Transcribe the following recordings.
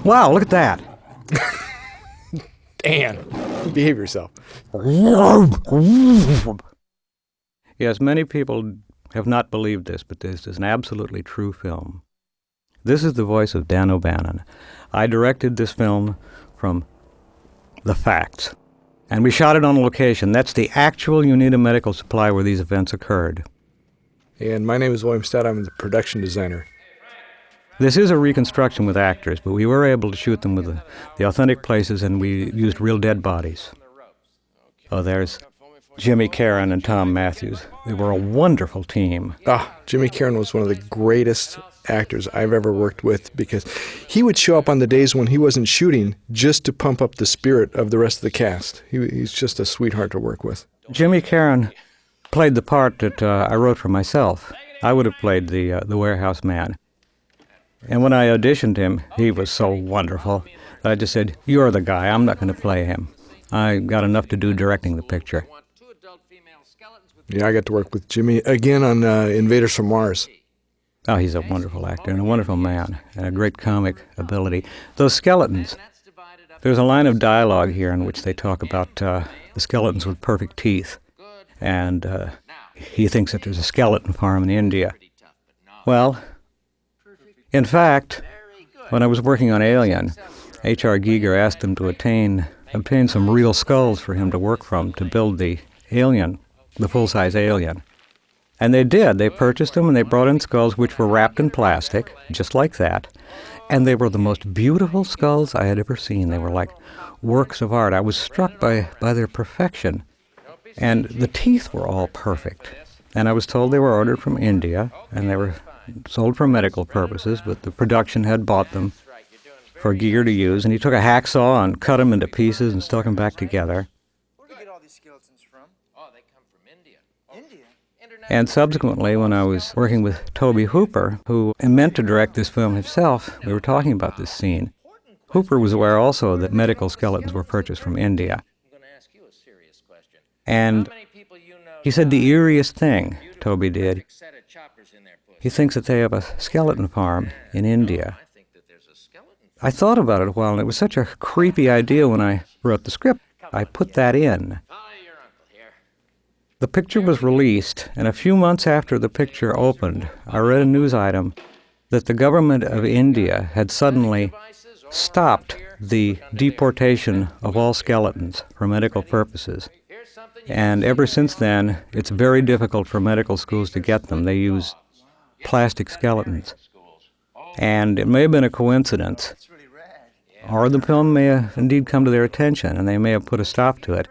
Wow, look at that. Dan, behave yourself. Yes, many people have not believed this, but this is an absolutely true film. This is the voice of Dan O'Bannon. I directed this film from the facts, and we shot it on location. That's the actual Uneeda Medical Supply where these events occurred. And my name is William Stead. I'm the production designer. This is a reconstruction with actors, but we were able to shoot them with the authentic places, and we used real dead bodies. Oh, there's Jimmy Caron and Tom Matthews. They were a wonderful team. Jimmy Caron was one of the greatest actors I've ever worked with, because he would show up on the days when he wasn't shooting just to pump up the spirit of the rest of the cast. He's just a sweetheart to work with. Jimmy Caron played the part that I wrote for myself. I would have played the warehouse man. And when I auditioned him, he was so wonderful. I just said, "You're the guy. I'm not going to play him. I got enough to do directing the picture." Yeah, I got to work with Jimmy again on Invaders from Mars. Oh, he's a wonderful actor and a wonderful man and a great comic ability. Those skeletons, there's a line of dialogue here in which they talk about the skeletons with perfect teeth. And he thinks that there's a skeleton farm in India. Well, in fact, when I was working on Alien, H.R. Giger asked him to obtain some real skulls for him to work from to build the alien, the full-size alien. And they did. They purchased them, and they brought in skulls which were wrapped in plastic, just like that. And they were the most beautiful skulls I had ever seen. They were like works of art. I was struck by their perfection. And the teeth were all perfect. And I was told they were ordered from India, and they were sold for medical purposes, but the production had bought them for Giger to use. And he took a hacksaw and cut them into pieces and stuck them back together. And subsequently, when I was working with Tobe Hooper, who meant to direct this film himself, we were talking about this scene. Hooper was aware also that medical skeletons were purchased from India. And he said the eeriest thing Tobe did, he thinks that they have a skeleton farm in India. I thought about it a while, and it was such a creepy idea when I wrote the script. I put that in. The picture was released, and a few months after the picture opened, I read a news item that the government of India had suddenly stopped the deportation of all skeletons for medical purposes. And ever since then, it's very difficult for medical schools to get them. They use plastic skeletons. And it may have been a coincidence, or the film may have indeed come to their attention, and they may have put a stop to it.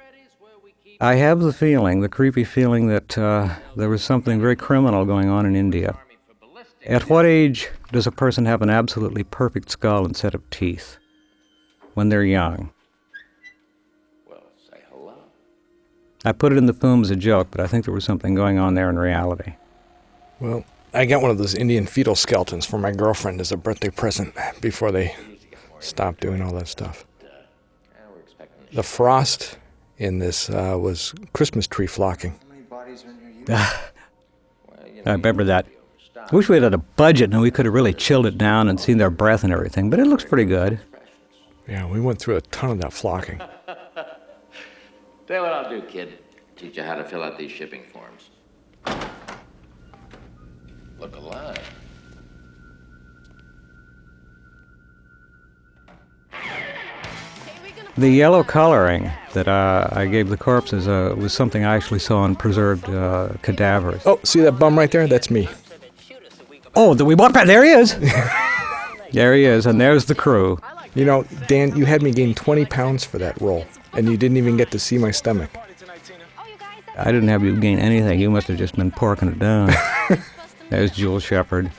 I have the feeling, the creepy feeling, that there was something very criminal going on in India. At what age does a person have an absolutely perfect skull and set of teeth? When they're young. Well, say hello. I put it in the film as a joke, but I think there was something going on there in reality. Well, I got one of those Indian fetal skeletons for my girlfriend as a birthday present before they stopped doing all that stuff. The frost in this was Christmas tree flocking. I remember that. I wish we had a budget and we could have really chilled it down and seen their breath and everything, but it looks pretty good. Yeah, we went through a ton of that flocking. Tell you what I'll do, kid. Teach you how to fill out these shipping forms. Look alive. The yellow coloring that I gave the corpses was something I actually saw in preserved cadavers. Oh, see that bum right there? That's me. Oh, we walked by. There he is. There he is, and there's the crew. You know, Dan, you had me gain 20 pounds for that role, and you didn't even get to see my stomach. I didn't have you gain anything. You must have just been porking it down. There's Jewel Shepard.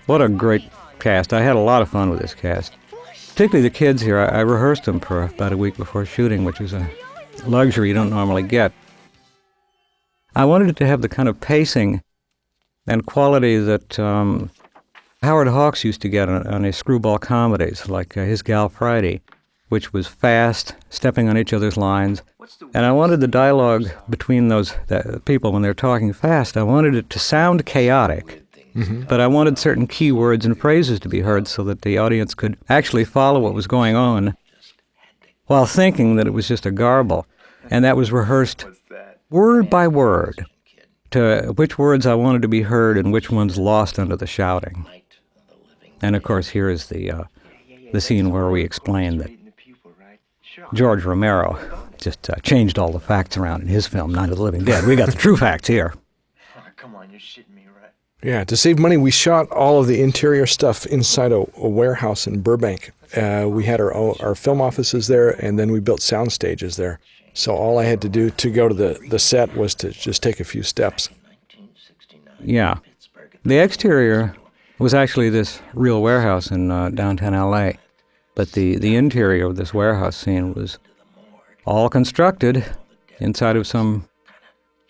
What a great cast. I had a lot of fun with this cast. Particularly the kids here. I rehearsed them for about a week before shooting, which is a luxury you don't normally get. I wanted it to have the kind of pacing and quality that Howard Hawks used to get on his screwball comedies, like his Gal Friday, which was fast, stepping on each other's lines. And I wanted the dialogue between those people when they're talking fast, I wanted it to sound chaotic, But I wanted certain key words and phrases to be heard so that the audience could actually follow what was going on while thinking that it was just a garble. And that was rehearsed word by word to which words I wanted to be heard and which ones lost under the shouting. And of course, here is the scene where we explain that George Romero just changed all the facts around in his film, Night of the Living Dead. We got the true facts here. Oh, come on, you're shitting me, right? Yeah, to save money, we shot all of the interior stuff inside a warehouse in Burbank. We had our film offices there, and then we built sound stages there. So all I had to do to go to the set was to just take a few steps. Yeah. The exterior was actually this real warehouse in downtown L.A., but the interior of this warehouse scene was all constructed inside of some...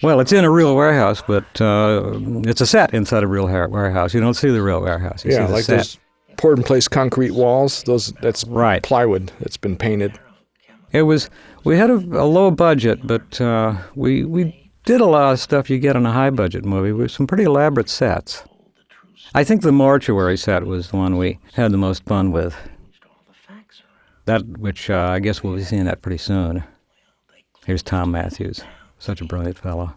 Well, it's in a real warehouse, but it's a set inside a real warehouse. You don't see the real warehouse. You see the like set. those poured-in-place concrete walls. That's right. Plywood that's been painted. We had a low budget, but we did a lot of stuff you get in a high-budget movie with some pretty elaborate sets. I think the mortuary set was the one we had the most fun with. That, which I guess we'll be seeing that pretty soon. Here's Tom Matthews, such a brilliant fellow.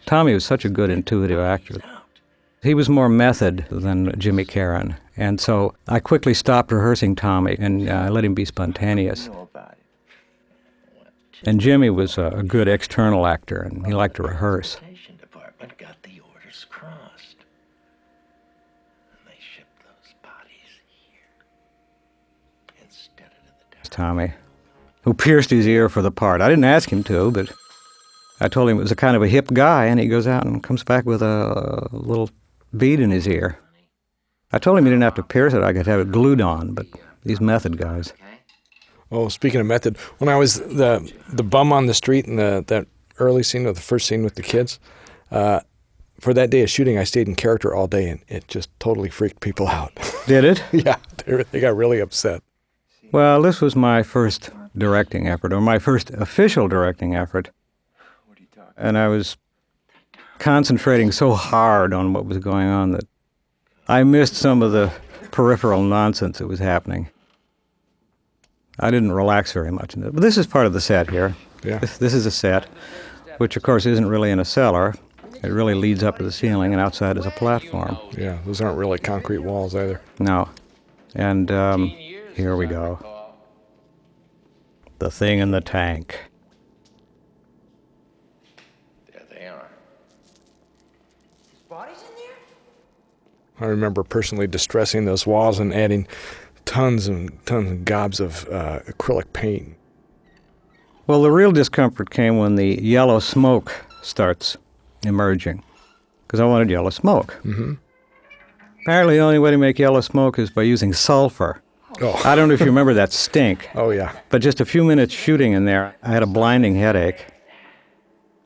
Tommy was such a good intuitive actor. He was more method than Jimmy Caron, and so I quickly stopped rehearsing Tommy and let him be spontaneous. And Jimmy was a good external actor, and he liked to rehearse. Got the orders crossed. And they shipped those bodies here instead of the Tommy, who pierced his ear for the part. I didn't ask him to, but I told him it was a kind of a hip guy, and he goes out and comes back with a little bead in his ear. I told him he didn't have to pierce it. I could have it glued on, but these method guys. Oh, speaking of method, when I was the bum on the street in that early scene, or the first scene with the kids, for that day of shooting, I stayed in character all day, and it just totally freaked people out. Did it? Yeah, they got really upset. Well, this was my first directing effort, or my first official directing effort. And I was concentrating so hard on what was going on that I missed some of the peripheral nonsense that was happening. I didn't relax very much in it. But this is part of the set here. Yeah. This is a set, which of course isn't really in a cellar. It really leads up to the ceiling, and outside is a platform. Yeah, those aren't really concrete walls either. No. And here we go. The thing in the tank. There they are. bodies in there? I remember personally distressing those walls and adding tons and gobs of acrylic paint. Well, the real discomfort came when the yellow smoke starts emerging, because I wanted yellow smoke. Mm-hmm. Apparently the only way to make yellow smoke is by using sulfur. Oh. I don't know if you remember that stink. Oh, yeah. But just a few minutes shooting in there, I had a blinding headache.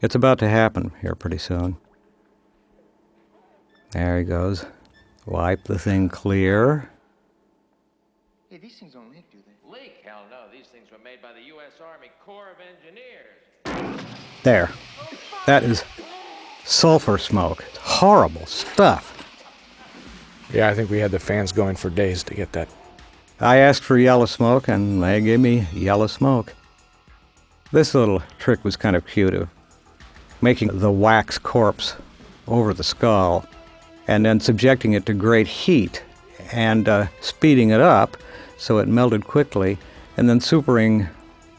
It's about to happen here pretty soon. There he goes. Wipe the thing clear. Hey, these things don't leak, do they? Leak? Hell no. These things were made by the U.S. Army Corps of Engineers. There. That is sulfur smoke. It's horrible stuff. Yeah, I think we had the fans going for days to get that. I asked for yellow smoke, and they gave me yellow smoke. This little trick was kind of cute, of making the wax corpse over the skull and then subjecting it to great heat and speeding it up so it melted quickly, and then supering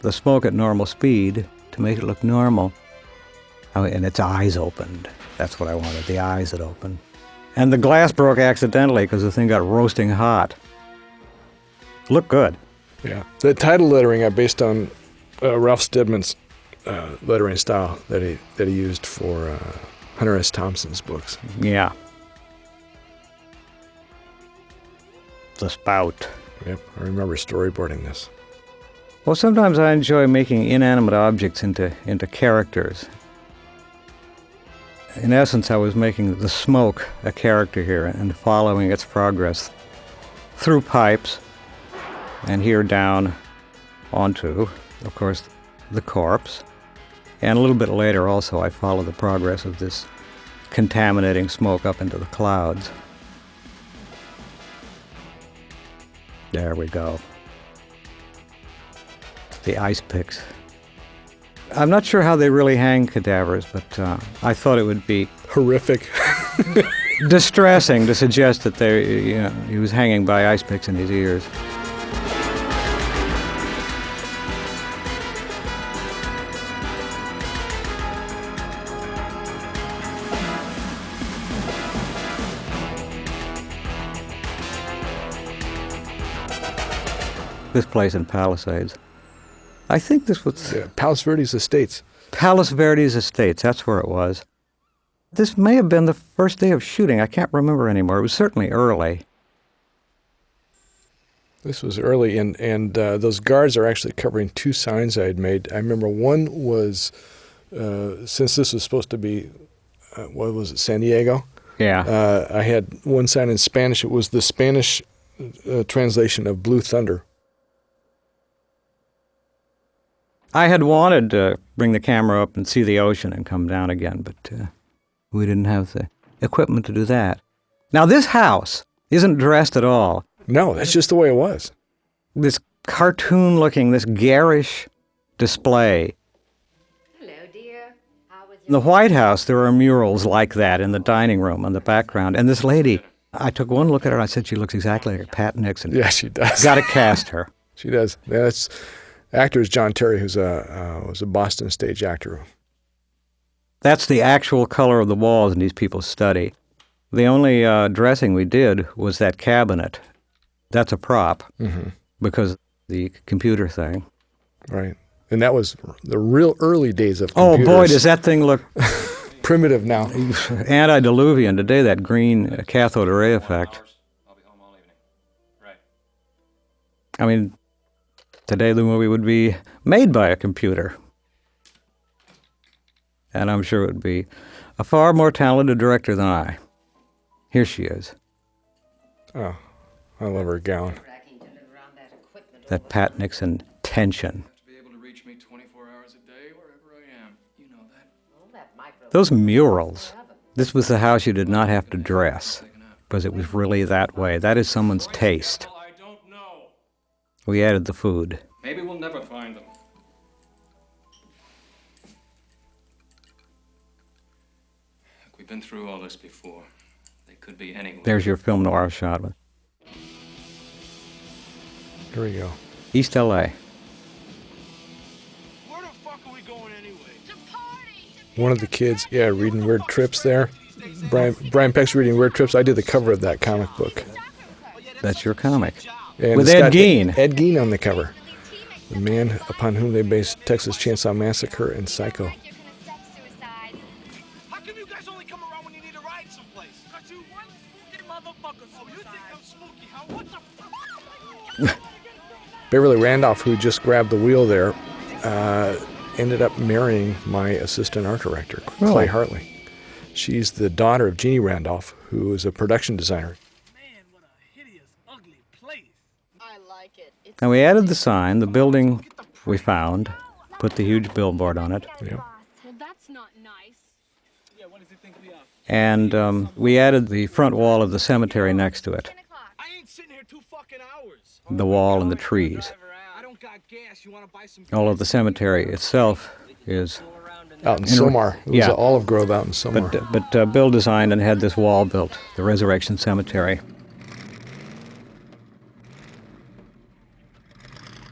the smoke at normal speed to make it look normal. Oh, and its eyes opened. That's what I wanted, the eyes that opened. And the glass broke accidentally because the thing got roasting hot. Looked good. Yeah. The title lettering I based on Ralph Steadman's lettering style that he used for Hunter S. Thompson's books. Yeah. The spout. Yep, I remember storyboarding this. Well, sometimes I enjoy making inanimate objects into characters. In essence, I was making the smoke a character here and following its progress through pipes and here down onto, of course, the corpse. And a little bit later also I follow the progress of this contaminating smoke up into the clouds. There we go. The ice picks. I'm not sure how they really hang cadavers, but I thought it would be Horrific. distressing to suggest that he was hanging by ice picks in his ears. This place in Palisades. I think this was Palos Verdes Estates. Palos Verdes Estates. That's where it was. This may have been the first day of shooting. I can't remember anymore. It was certainly early. This was early, and those guards are actually covering two signs I had made. I remember one was, since this was supposed to be, what was it, San Diego? Yeah. I had one sign in Spanish. It was the Spanish translation of Blue Thunder. I had wanted to bring the camera up and see the ocean and come down again, but we didn't have the equipment to do that. Now, this house isn't dressed at all. No, that's just the way it was. This cartoon-looking, this garish display. Hello, dear. How was In the White House, there are murals like that in the dining room in the background. And this lady, I took one look at her and I said, she looks exactly like Pat Nixon. Yeah, she does. Got to cast her. She does. Yeah, that's actor is John Terry, who's was a Boston stage actor. That's the actual color of the walls in these people's study. The only dressing we did was that cabinet. That's a prop because the computer thing. Right. And that was the real early days of Oh, computers. boy, does that thing look primitive now. antediluvian today, that green cathode array effect. I'll be home all evening. Right. I mean, today the movie would be made by a computer. And I'm sure it would be a far more talented director than I. Here she is, Oh, I love her gown. tracking to live around that equipment? that Pat Nixon tension. To be able to reach me 24 hours a day, wherever I am. You know that. All that micro. Those murals. This was the house you did not have to dress, because it was really that way. That is someone's taste. Well, I don't know. We added the food. Maybe we'll never find them. Look, we've been through all this before. They could be anywhere. There's your film noir shot with Here we go. East L.A. Where the fuck are we going anyway? One of the kids, reading Weird Trips there. Brian Peck's reading Weird Trips. I did the cover of that comic book. That's your comic. And With it's Ed got Gein. Ed Gein on the cover. The man upon whom they based Texas Chainsaw Massacre and Psycho. How come you guys only come around when you need a ride someplace? Cause you one spooky motherfucker. Oh, you think I'm spooky, huh? What the fuck? Beverly Randolph, who just grabbed the wheel there, ended up marrying my assistant art director, Really? Clay Hartley. She's the daughter of Jeannie Randolph, who is a production designer. Man, what a hideous, ugly place. I like it. It's And we added the sign, the building we found, put the huge billboard on it, Yeah. Well, that's not nice. Yeah, what does he think we are? and we added the front wall of the cemetery next to it, I ain't sitting here 2 fucking hours. the wall and the trees. I don't got gas. You wanna buy some Although the cemetery itself is, Out in Somar. It was yeah. an olive grove out in Somar. but Bill designed and had this wall built, the Resurrection Cemetery.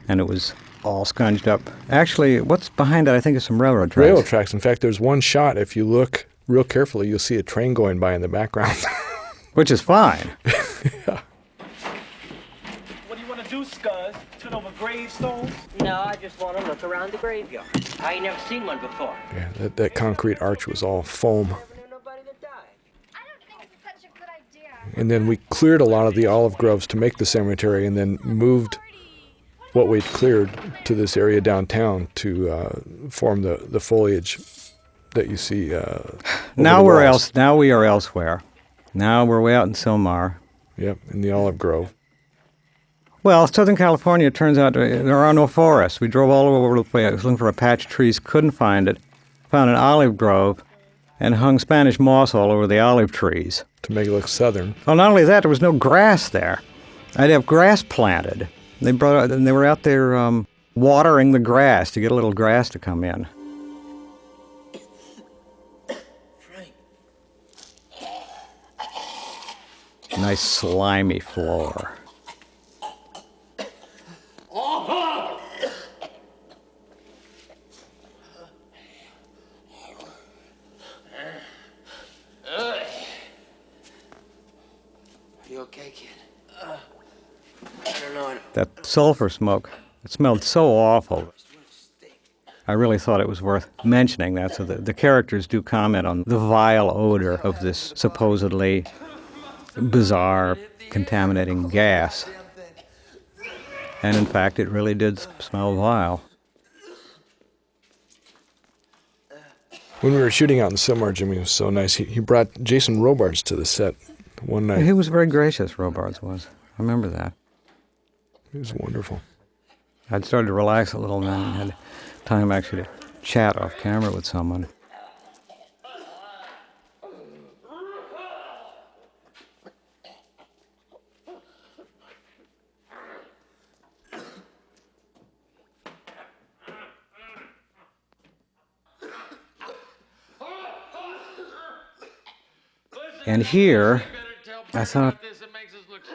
And it was all scunged up. Actually, what's behind it, I think, is some railroad tracks. Railroad tracks. In fact, there's one shot. If you look real carefully, you'll see a train going by in the background. Which is fine. What do you wanna do, Scuzz? Turn over gravestones? No, I just want to look around the graveyard. I ain't never seen one before. Yeah, that concrete arch was all foam. Never knew nobody that died. I don't think it's such a good idea. And then we cleared a lot of the olive groves to make the cemetery and then moved what we'd cleared to this area downtown to form the foliage that you see. Now we are elsewhere. Now we're way out in Silmar. Yep, in the olive grove. Well, Southern California, it turns out there are no forests. We drove all over the place looking for a patch of trees, couldn't find it. found an olive grove and hung Spanish moss all over the olive trees. To make it look southern. Well, not only that, there was no grass there. I'd have grass planted. They were out there watering the grass to get a little grass to come in. Frank. Nice slimy floor. You okay, kid? I don't know. That sulfur smoke, it smelled so awful. I really thought it was worth mentioning that, so the characters do comment on the vile odor of this supposedly bizarre, contaminating gas. And in fact, it really did smell vile. When we were shooting out in Silmar, Jimmy was so nice. He brought Jason Robards to the set one night. He was very gracious, Robards was. I remember that. It was wonderful. I'd started to relax a little then and had time actually to chat off camera with someone. And here, I thought,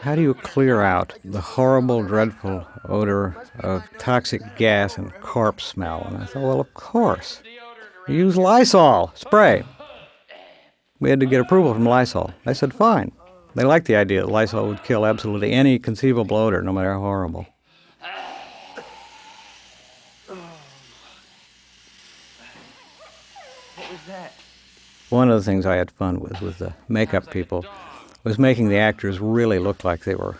how do you clear out the horrible, dreadful odor of toxic gas and corpse smell? And I thought, well, of course. Use Lysol spray. We had to get approval from Lysol. They said, fine. They liked the idea that Lysol would kill absolutely any conceivable odor, no matter how horrible. What was that? One of the things I had fun with the makeup people was making the actors really look like they were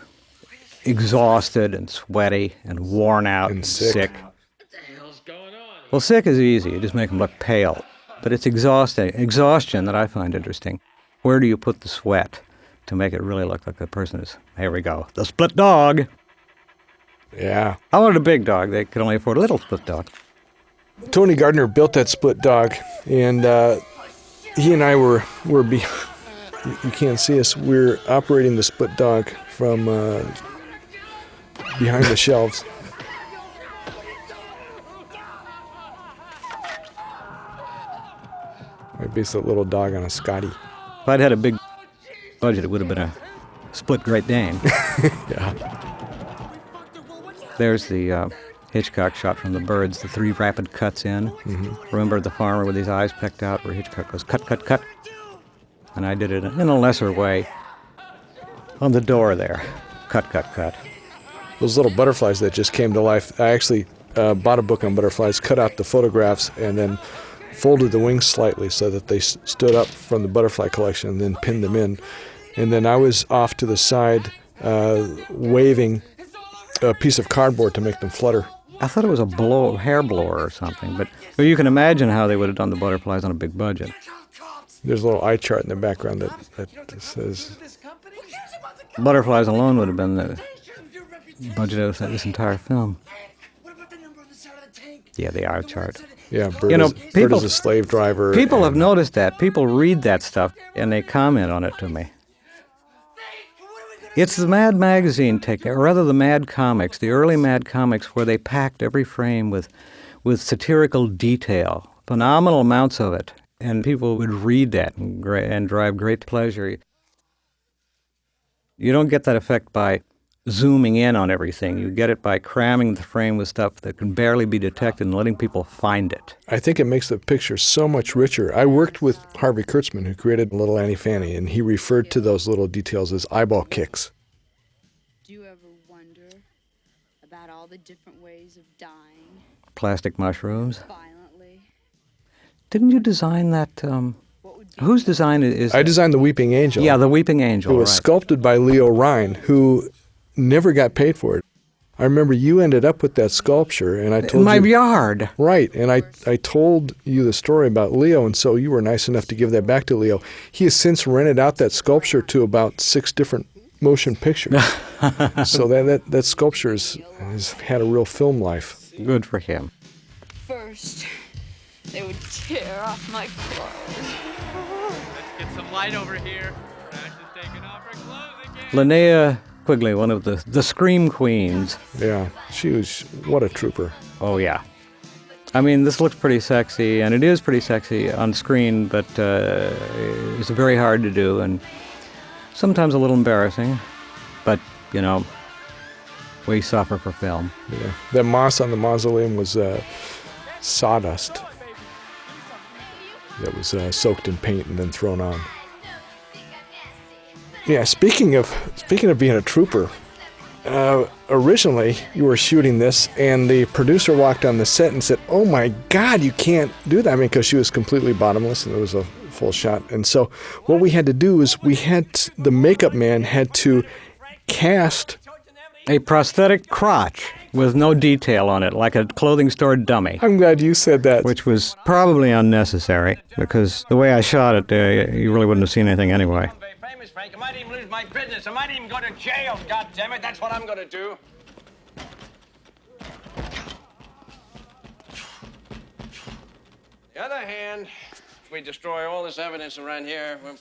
exhausted and sweaty and worn out and sick. What the hell's going on? Well, sick is easy. You just make them look pale. But it's exhaustion that I find interesting. Where do you put the sweat to make it really look like the person is, here we go, the split dog. Yeah. I wanted a big dog. They could only afford a little split dog. Tony Gardner built that split dog, and he and I were you can't see us, we're operating the split dog from behind the shelves. I based that little dog on a Scotty. If I'd had a big budget, it would have been a split Great Dane. Yeah. There's the Hitchcock shot from the birds, the 3 rapid cuts in. Mm-hmm. Remember the farmer with his eyes pecked out where Hitchcock goes, cut, cut, cut? And I did it in a lesser way on the door there. Cut, cut, cut. Those little butterflies that just came to life, I actually bought a book on butterflies, cut out the photographs, and then folded the wings slightly so that they stood up from the butterfly collection and then pinned them in. And then I was off to the side waving a piece of cardboard to make them flutter. I thought it was a hair blower or something, but you can imagine how they would have done the butterflies on a big budget. There's a little eye chart in the background that says... Butterflies alone would have been the budget of this entire film. Yeah, the eye chart. Yeah, Bert is a slave driver. People have noticed that. People read that stuff, and they comment on it to me. It's the Mad Magazine technique, or rather the Mad Comics, the early Mad Comics, where they packed every frame with satirical detail, phenomenal amounts of it, and people would read that and derive great pleasure. You don't get that effect by zooming in on everything. You get it by cramming the frame with stuff that can barely be detected and letting people find it. I think it makes the picture so much richer. I worked with Harvey Kurtzman, who created Little Annie Fanny, and he referred to those little details as eyeball kicks. Do you ever wonder about all the different ways of dying? Plastic mushrooms. Violently. Didn't you design that? Whose design is I designed the Weeping Angel. Yeah, the Weeping Angel. It was sculpted by Leo Ryan, who never got paid for it. I remember you ended up with that sculpture, and I told you... In my yard. Right, and I told you the story about Leo, and so you were nice enough to give that back to Leo. He has since rented out that sculpture to about 6 different motion pictures. So that sculpture has had a real film life. Good for him. First, They would tear off my clothes. Let's get some light over here. Crash is taking off her clothes again. Linnea Quigley, one of the Scream Queens. Yeah, she was, what a trooper. Oh, yeah. I mean, this looks pretty sexy, and it is pretty sexy on screen, but it's very hard to do, and sometimes a little embarrassing. But, you know, we suffer for film. Yeah. The moss on the mausoleum was sawdust that was soaked in paint and then thrown on. Yeah, speaking of being a trooper, originally you were shooting this, and the producer walked on the set and said, "Oh my God, you can't do that!" I mean, because she was completely bottomless and it was a full shot. And so what we had to do is the makeup man had to cast a prosthetic crotch with no detail on it, like a clothing store dummy. I'm glad you said that. Which was probably unnecessary, because the way I shot it, you really wouldn't have seen anything anyway. Famous, Frank. I might even lose my business. I might even go to jail. God damn it, that's what I'm gonna do. The other hand, if we destroy all this evidence around here, we'll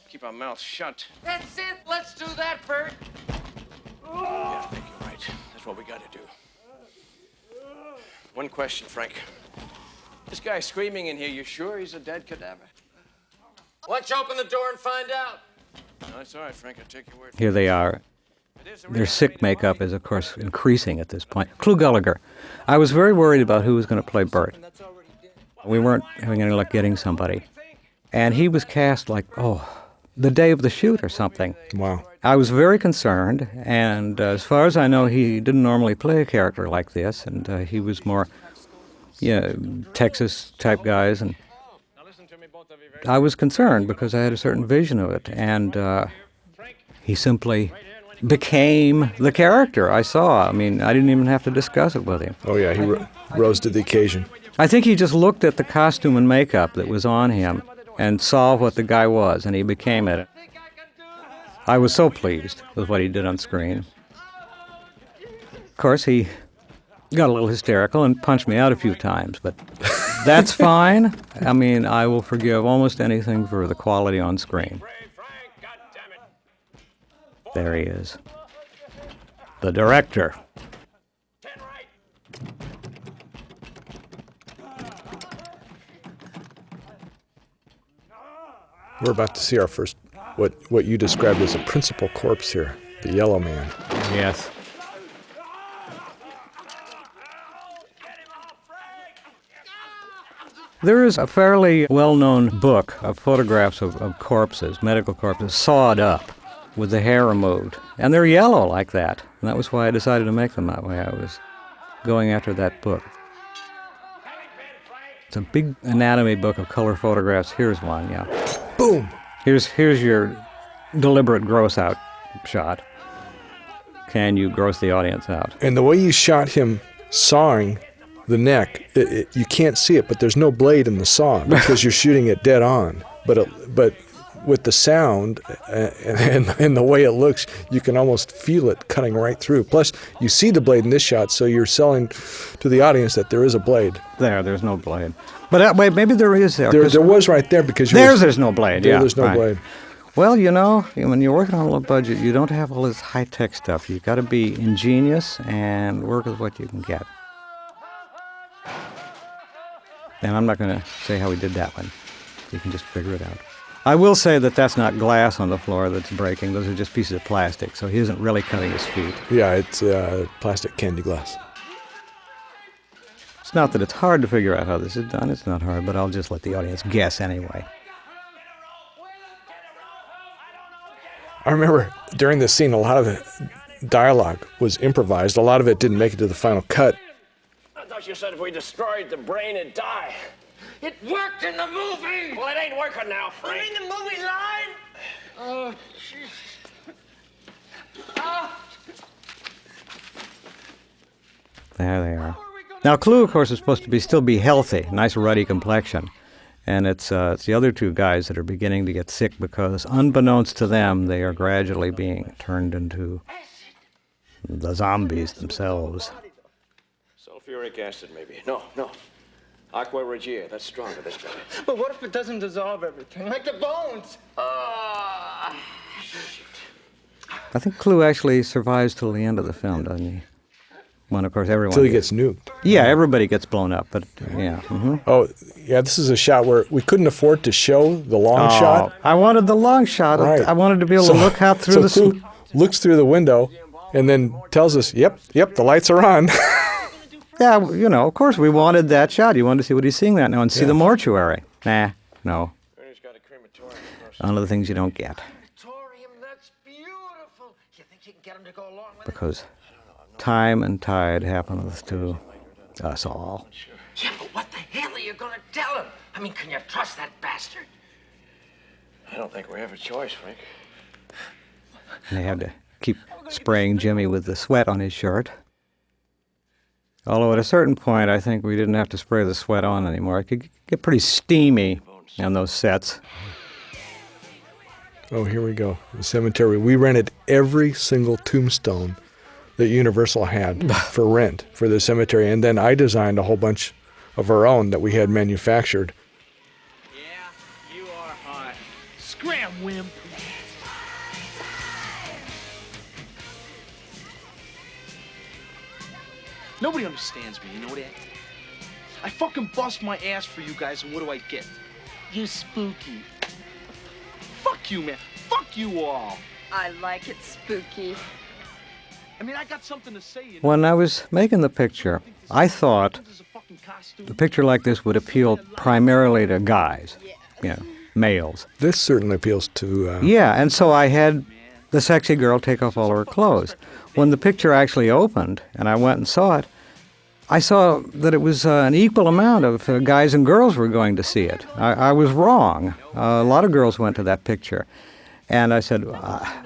keep our mouths shut. That's it. Let's do that, Bert. Yeah, I think you're right. That's what we gotta do. One question, Frank. This guy screaming in here, you sure he's a dead cadaver? Let's open the door and find out. No, it's all right, Frank. I'll take your word. Here they are. Their sick makeup is, of course, increasing at this point. Clu Gulager. I was very worried about who was going to play Bert. We weren't having any luck getting somebody. And he was cast like, the day of the shoot or something. Wow. I was very concerned, and as far as I know, he didn't normally play a character like this, and he was more, Texas-type guys, and I was concerned because I had a certain vision of it, and he simply became the character I saw. I mean, I didn't even have to discuss it with him. Oh, yeah, he rose to the occasion. I think he just looked at the costume and makeup that was on him and saw what the guy was, and he became it. I was so pleased with what he did on screen. Of course, he got a little hysterical and punched me out a few times, but that's fine. I mean, I will forgive almost anything for the quality on screen. There he is. The director. We're about to see our first, what you described as a principal corpse here, the Yellow Man. Yes. There is a fairly well-known book of photographs of corpses, medical corpses, sawed up with the hair removed. And they're yellow like that. And that was why I decided to make them that way. I was going after that book. It's a big anatomy book of color photographs. Here's one, yeah. Boom! Here's your deliberate gross out shot. Can you gross the audience out? And the way you shot him sawing the neck, you can't see it, but there's no blade in the saw because you're shooting it dead on. But with the sound and the way it looks, you can almost feel it cutting right through. Plus, you see the blade in this shot, so you're selling to the audience that there is a blade. There's no blade. But wait, maybe there is there. There was right there because there's no blade. Yeah, there's no right. blade. Well, when you're working on a low budget, you don't have all this high-tech stuff. You've got to be ingenious and work with what you can get. And I'm not going to say how we did that one. You can just figure it out. I will say that that's not glass on the floor that's breaking. Those are just pieces of plastic, so he isn't really cutting his feet. Yeah, it's plastic candy glass. It's not that it's hard to figure out how this is done. It's not hard, but I'll just let the audience guess anyway. I remember during this scene, a lot of the dialogue was improvised. A lot of it didn't make it to the final cut. I thought you said if we destroyed the brain, it'd die. It worked in the movie. Well, it ain't working now, Frank. You mean the movie line? Oh, Jesus. There they are. Now, Clu, of course, is supposed to still be healthy, nice ruddy complexion. And it's the other two guys that are beginning to get sick because, unbeknownst to them, they are gradually being turned into the zombies themselves. Sulfuric acid, maybe. No. Aqua Regia, that's stronger this time. But what if it doesn't dissolve everything, like the bones? I think Clue actually survives till the end of the film, doesn't he? When, of course, everyone... Until he gets nuked. Yeah, everybody gets blown up, but yeah. Mm-hmm. Oh, yeah, this is a shot where we couldn't afford to show the long shot. I wanted the long shot. Right. I wanted to be able to look out through so Clue looks through the window and then tells us, yep, the lights are on. Yeah, you know, of course we wanted that shot. You wanted to see what he's seeing that now and see the mortuary. Nah, no. One of the things you don't get. That's beautiful. You think you can get him to go along with Because time and tide happens to us all. Yeah, but what the hell are you gonna tell him? I mean, can you trust that bastard? I don't think we have a choice, Frank. And they had to keep spraying Jimmy with the sweat on his shirt. Although at a certain point, I think we didn't have to spray the sweat on anymore. It could get pretty steamy on those sets. Oh, here we go. The cemetery. We rented every single tombstone that Universal had for rent for the cemetery. And then I designed a whole bunch of our own that we had manufactured. Yeah, you are hot. Scram, wimp. Nobody understands me, you know that? I fucking bust my ass for you guys, and what do I get? You spooky. Fuck you, man. Fuck you all. I like it spooky. I mean, I got something to say, you know? When I was making the picture, I thought a picture like this would appeal primarily to guys, you know, males. This certainly appeals to... Yeah, and so I had the sexy girl take off all her clothes. When the picture actually opened, and I went and saw it, I saw that it was an equal amount of guys and girls were going to see it. I was wrong. A lot of girls went to that picture. And I said,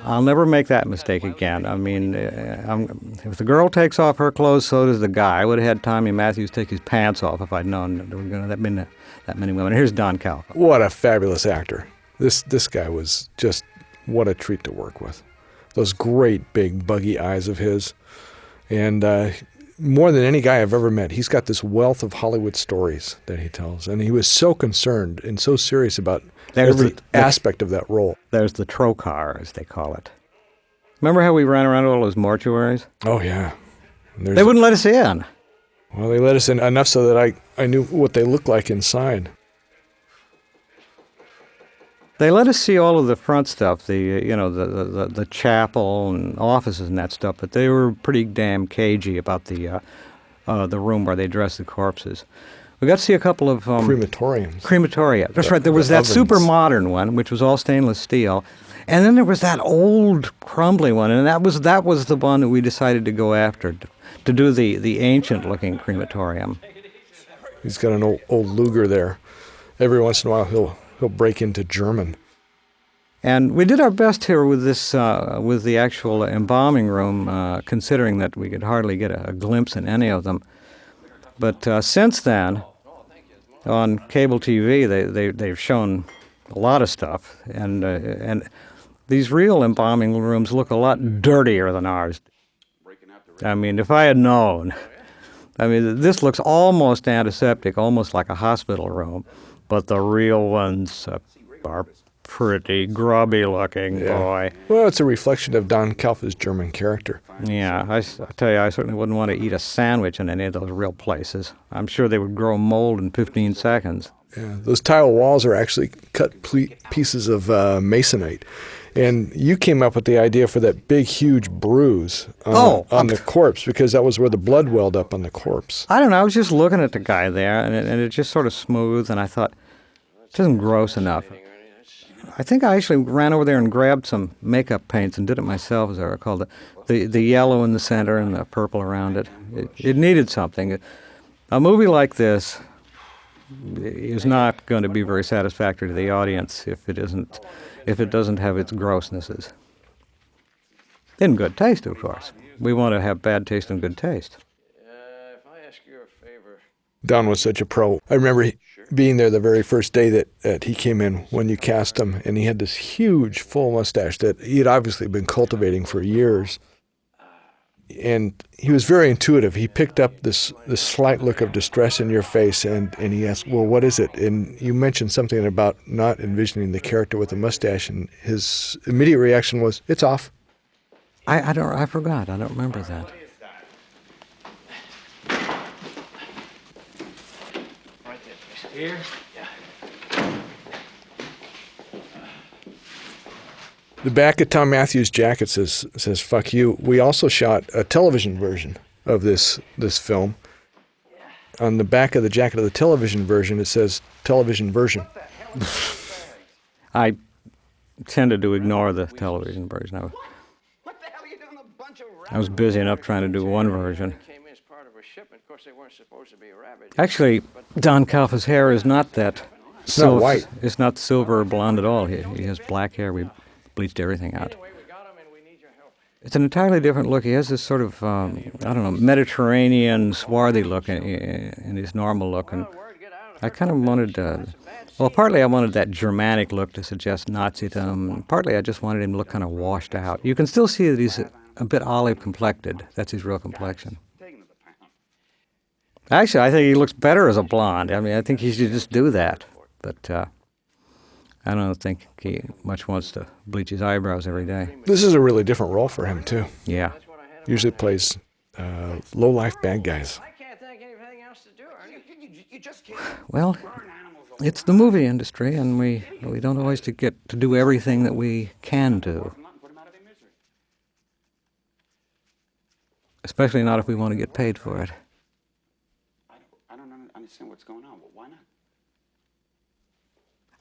I'll never make that mistake again. I mean, if the girl takes off her clothes, so does the guy. I would have had Tommy Matthews take his pants off if I'd known there were going to have been that many women. Here's Don Calfa. What a fabulous actor. This guy was just, what a treat to work with. Those great big buggy eyes of his. And more than any guy I've ever met, he's got this wealth of Hollywood stories that he tells. And he was so concerned and so serious about every aspect of that role. There's the trocar, as they call it. Remember how we ran around all those mortuaries? Oh, yeah. They wouldn't let us in. Well, they let us in enough so that I knew what they looked like inside. They let us see all of the front stuff, the chapel and offices and that stuff, but they were pretty damn cagey about the room where they dressed the corpses. We got to see a couple of... crematoriums. Crematoria. That's right. There was that super modern one, which was all stainless steel. And then there was that old crumbly one, and that was the one that we decided to go after, to do the ancient-looking crematorium. He's got an old Luger there. Every once in a while he'll break into German. And we did our best here with this, with the actual embalming room, considering that we could hardly get a glimpse in any of them. But since then, on cable TV, they've shown a lot of stuff, and these real embalming rooms look a lot dirtier than ours. I mean, if I had known, I mean, this looks almost antiseptic, almost like a hospital room, but the real ones are pretty grubby looking, boy. Well, it's a reflection of Don Calfa's German character. Yeah, I tell you, I certainly wouldn't want to eat a sandwich in any of those real places. I'm sure they would grow mold in 15 seconds. Yeah, those tile walls are actually cut pieces of masonite. And you came up with the idea for that big, huge bruise on the corpse, because that was where the blood welled up on the corpse. I don't know. I was just looking at the guy there, and it just sort of smooth, and I thought, it isn't gross enough. I think I actually ran over there and grabbed some makeup paints and did it myself, as I recall. The yellow in the center and the purple around it. It needed something. A movie like this is not going to be very satisfactory to the audience if it doesn't have its grossnesses. In good taste, of course. We want to have bad taste and good taste. If I ask you a favor... Don was such a pro. I remember being there the very first day that he came in when you cast him, and he had this huge full mustache that he had obviously been cultivating for years. And he was very intuitive. He picked up this slight look of distress in your face, and he asked, well, what is it? And you mentioned something about not envisioning the character with a mustache, and his immediate reaction was, it's off. I forgot. I don't remember that. Right there, please. Here? Yeah. The back of Tom Matthews' jacket says "fuck you." We also shot a television version of this film. On the back of the jacket of the television version, it says "television version." I tended to ignore the television version. What the hell are you doing? A bunch of I was busy enough trying to do one version. came in as part of a shipment. Of course, they weren't supposed to be rabbits. Actually, Don Calfa's hair is not that. It's not white. It's not silver or blonde at all. He has black hair. We bleached everything out. Anyway, we got him and we need your help. It's an entirely different look. He has this sort of, Mediterranean, swarthy look in his normal look. And I kind of wanted, partly I wanted that Germanic look to suggest Nazism. Partly I just wanted him to look kind of washed out. You can still see that he's a bit olive-complected. That's his real complexion. Actually, I think he looks better as a blonde. I mean, I think he should just do that. But I don't think he much wants to bleach his eyebrows every day. This is a really different role for him, too. Yeah. Usually plays low-life bad guys. I can't think of anything else to do. You just can't. Well, it's the movie industry, and we don't always get to do everything that we can do. Especially not if we want to get paid for it. I don't understand what's going on, but why not?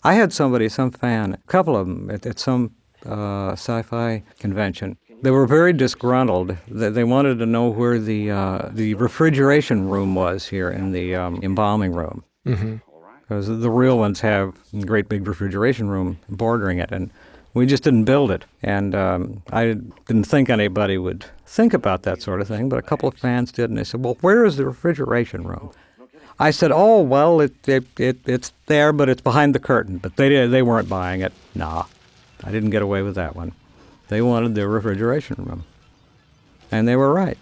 I had some fan, a couple of them, at some sci-fi convention. They were very disgruntled. They wanted to know where the refrigeration room was here in the embalming room. Mm-hmm. Because the real ones have a great big refrigeration room bordering it, and we just didn't build it. And I didn't think anybody would think about that sort of thing, but a couple of fans did, and they said, well, where is the refrigeration room? I said, oh, well, it's there, but it's behind the curtain. But they weren't buying it. Nah, I didn't get away with that one. They wanted the refrigeration room. And they were right.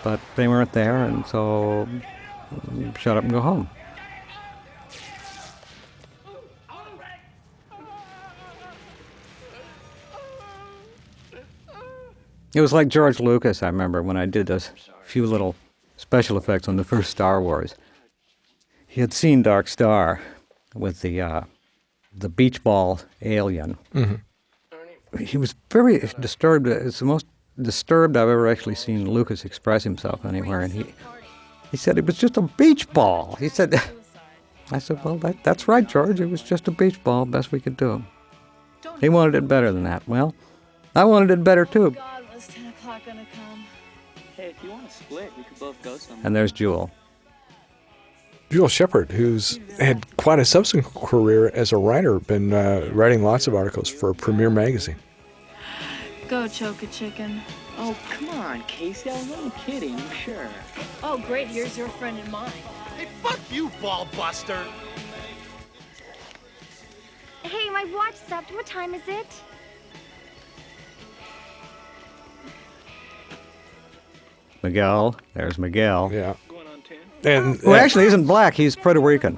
But they weren't there, and so shut up and go home. It was like George Lucas, I remember, when I did those few little special effects on the first Star Wars. He had seen Dark Star with the beach ball alien. Mm-hmm. He was very disturbed. It's the most disturbed I've ever actually seen Lucas express himself anywhere. And he said it was just a beach ball. He said, I said, well, that's right, George. It was just a beach ball, best we could do. He wanted it better than that. Well, I wanted it better too. God, was 10 o'clock gonna come? Hey, if you want to split, we could both go somewhere. And there's Jewel. Jewel Shepard, who's had quite a subsequent career as a writer, been writing lots of articles for Premiere Magazine. Go choke a chicken. Oh, come on, Casey. I was only kidding, I'm sure. Oh, great. Here's your friend and mine. Hey, fuck you, ball buster. Hey, my watch stopped. What time is it? Miguel. There's Miguel. Yeah. Going on 10? And Who actually isn't black. He's Puerto Rican.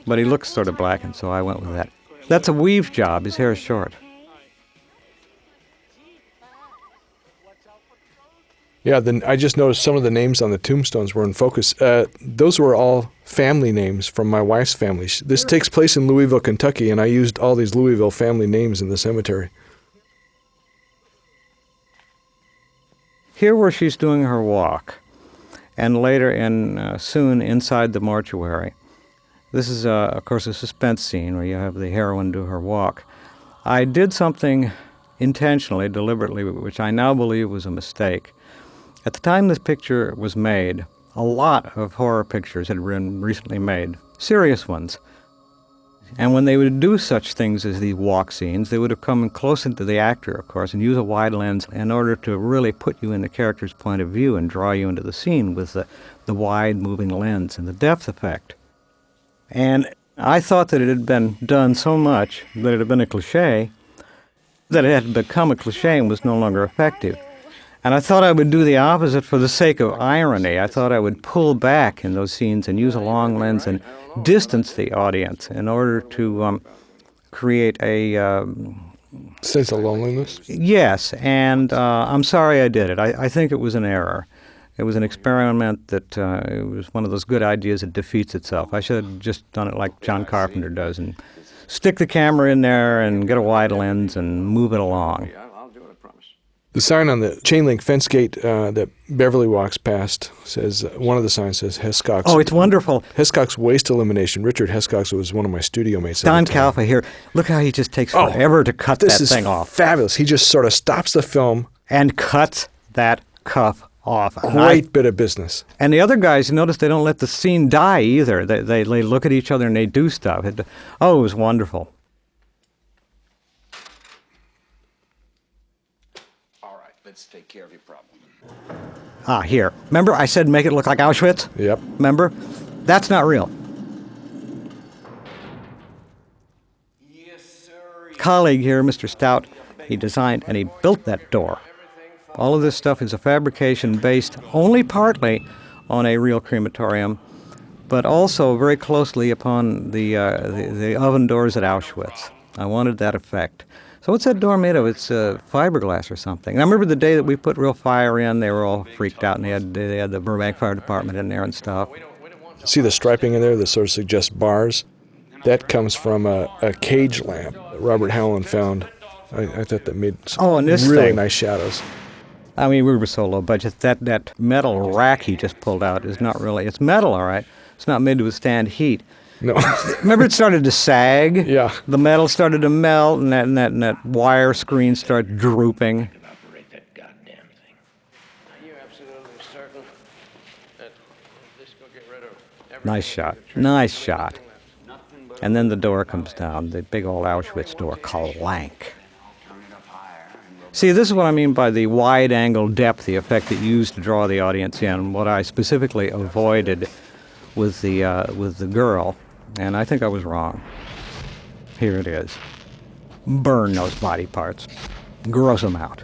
But he looks sort of black, and so I went with that. That's a weave job. His hair is short. yeah, then I just noticed some of the names on the tombstones were in focus. Those were all family names from my wife's family. This takes place in Louisville, Kentucky, and I used all these Louisville family names in the cemetery. Here where she's doing her walk, and later soon inside the mortuary. This is, of course, a suspense scene where you have the heroine do her walk. I did something intentionally, deliberately, which I now believe was a mistake. At the time this picture was made, a lot of horror pictures had been recently made, serious ones. And when they would do such things as these walk scenes, they would have come close into the actor, of course, and use a wide lens in order to really put you in the character's point of view and draw you into the scene with the wide moving lens and the depth effect. And I thought that it had been done so much that it had been a cliché, that it had become a cliché and was no longer effective. And I thought I would do the opposite for the sake of irony. I thought I would pull back in those scenes and use a long lens and distance the audience in order to create a... sense of loneliness? Yes, and I'm sorry I did it. I think it was an error. It was an experiment that it was one of those good ideas that defeats itself. I should have just done it like John Carpenter does and stick the camera in there and get a wide lens and move it along. I'll do it, I promise. The sign on the chain link fence gate that Beverly walks past says, one of the signs says Hescox. Oh, it's wonderful. Hescox Waste Elimination. Richard Hescox was one of my studio mates. Don Calfa here. Look how he just takes forever to cut that thing off. This is fabulous. He just sort of stops the film. And cuts that cuff off. Great bit of business. And the other guys, you notice they don't let the scene die either. They look at each other and they do stuff. It was wonderful. All right, let's take care of your problem. Here. Remember I said make it look like Auschwitz? Yep. Remember? That's not real. Yes, sir. Colleague here, Mr. Stout, he designed and he built that door. All of this stuff is a fabrication based only partly on a real crematorium, but also very closely upon the oven doors at Auschwitz. I wanted that effect. So what's that door made of? It's fiberglass or something. And I remember the day that we put real fire in, they were all freaked out, and they had the Burbank Fire Department in there and stuff. See the striping in there that sort of suggests bars? That comes from a cage lamp that Robert Howland found. I thought that made and this really thing. nice shadows. I mean, we were so low budget. That metal rack he just pulled out is not really... It's metal, all right. It's not made to withstand heat. No. Remember it started to sag? Yeah. The metal started to melt, and that wire screen started drooping. Operate that goddamn thing. Are you absolutely certain that this will get rid of everything? Nice shot. Nice shot. And then the door comes down, the big old Auschwitz door, clank. See, this is what I mean by the wide-angle depth, the effect that you used to draw the audience in, what I specifically avoided with the girl, and I think I was wrong. Here it is. Burn those body parts. Gross them out.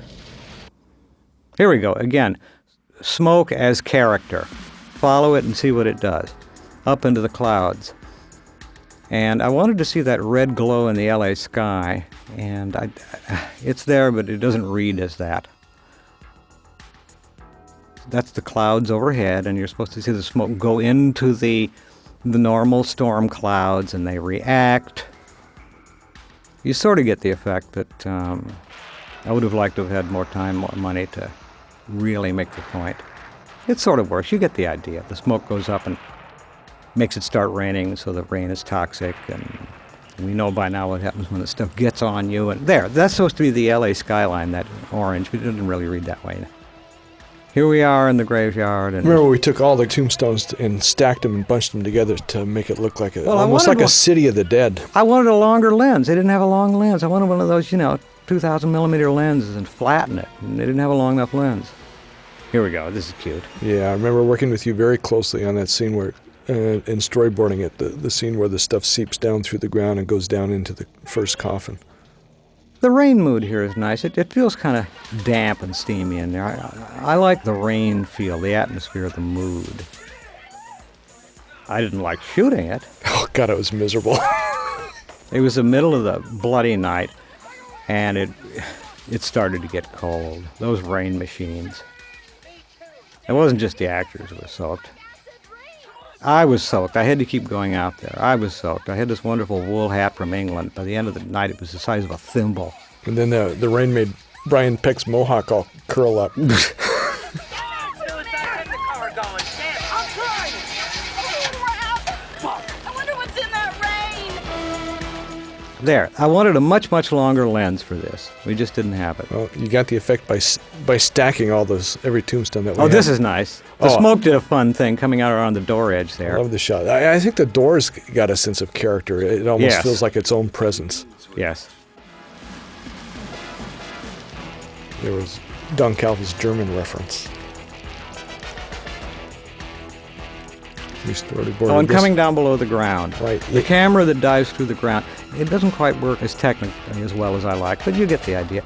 Here we go. Again, smoke as character. Follow it and see what it does. Up into the clouds. And I wanted to see that red glow in the LA sky, and it's there, but it doesn't read as that. That's the clouds overhead, and you're supposed to see the smoke go into the normal storm clouds, and they react. You sort of get the effect that I would have liked to have had more time, more money to really make the point. It sort of works. You get the idea. The smoke goes up and makes it start raining, so the rain is toxic, and we know by now what happens when the stuff gets on you. And that's supposed to be the LA skyline, that orange, but it didn't really read that way. Here we are in the graveyard. And remember, we took all the tombstones and stacked them and bunched them together to make it look like almost like a city of the dead. I wanted a longer lens. They didn't have a long lens. I wanted one of those, 2,000 millimeter lenses and flatten it. And they didn't have a long enough lens. Here we go. This is cute. Yeah, I remember working with you very closely on that scene where, in storyboarding it, the scene where the stuff seeps down through the ground and goes down into the first coffin. The rain mood here is nice. It feels kind of damp and steamy in there. I like the rain feel, the atmosphere, the mood. I didn't like shooting it. Oh, God, it was miserable. It was the middle of the bloody night, and it started to get cold. Those rain machines. It wasn't just the actors who were soaked. I was soaked. I had to keep going out there. I was soaked. I had this wonderful wool hat from England. By the end of the night, it was the size of a thimble. And then the rain made Brian Peck's mohawk all curl up. There. I wanted a much, much longer lens for this. We just didn't have it. Well, you got the effect by stacking all those, every tombstone that we had. This is nice. The smoke did a fun thing coming out around the door edge there. I love the shot. I think the doors got a sense of character. It almost feels like its own presence. Yes. There was Don Calfa's German reference. And coming down below the ground. Right. The camera that dives through the ground. It doesn't quite work as technically as well as I like, but you get the idea.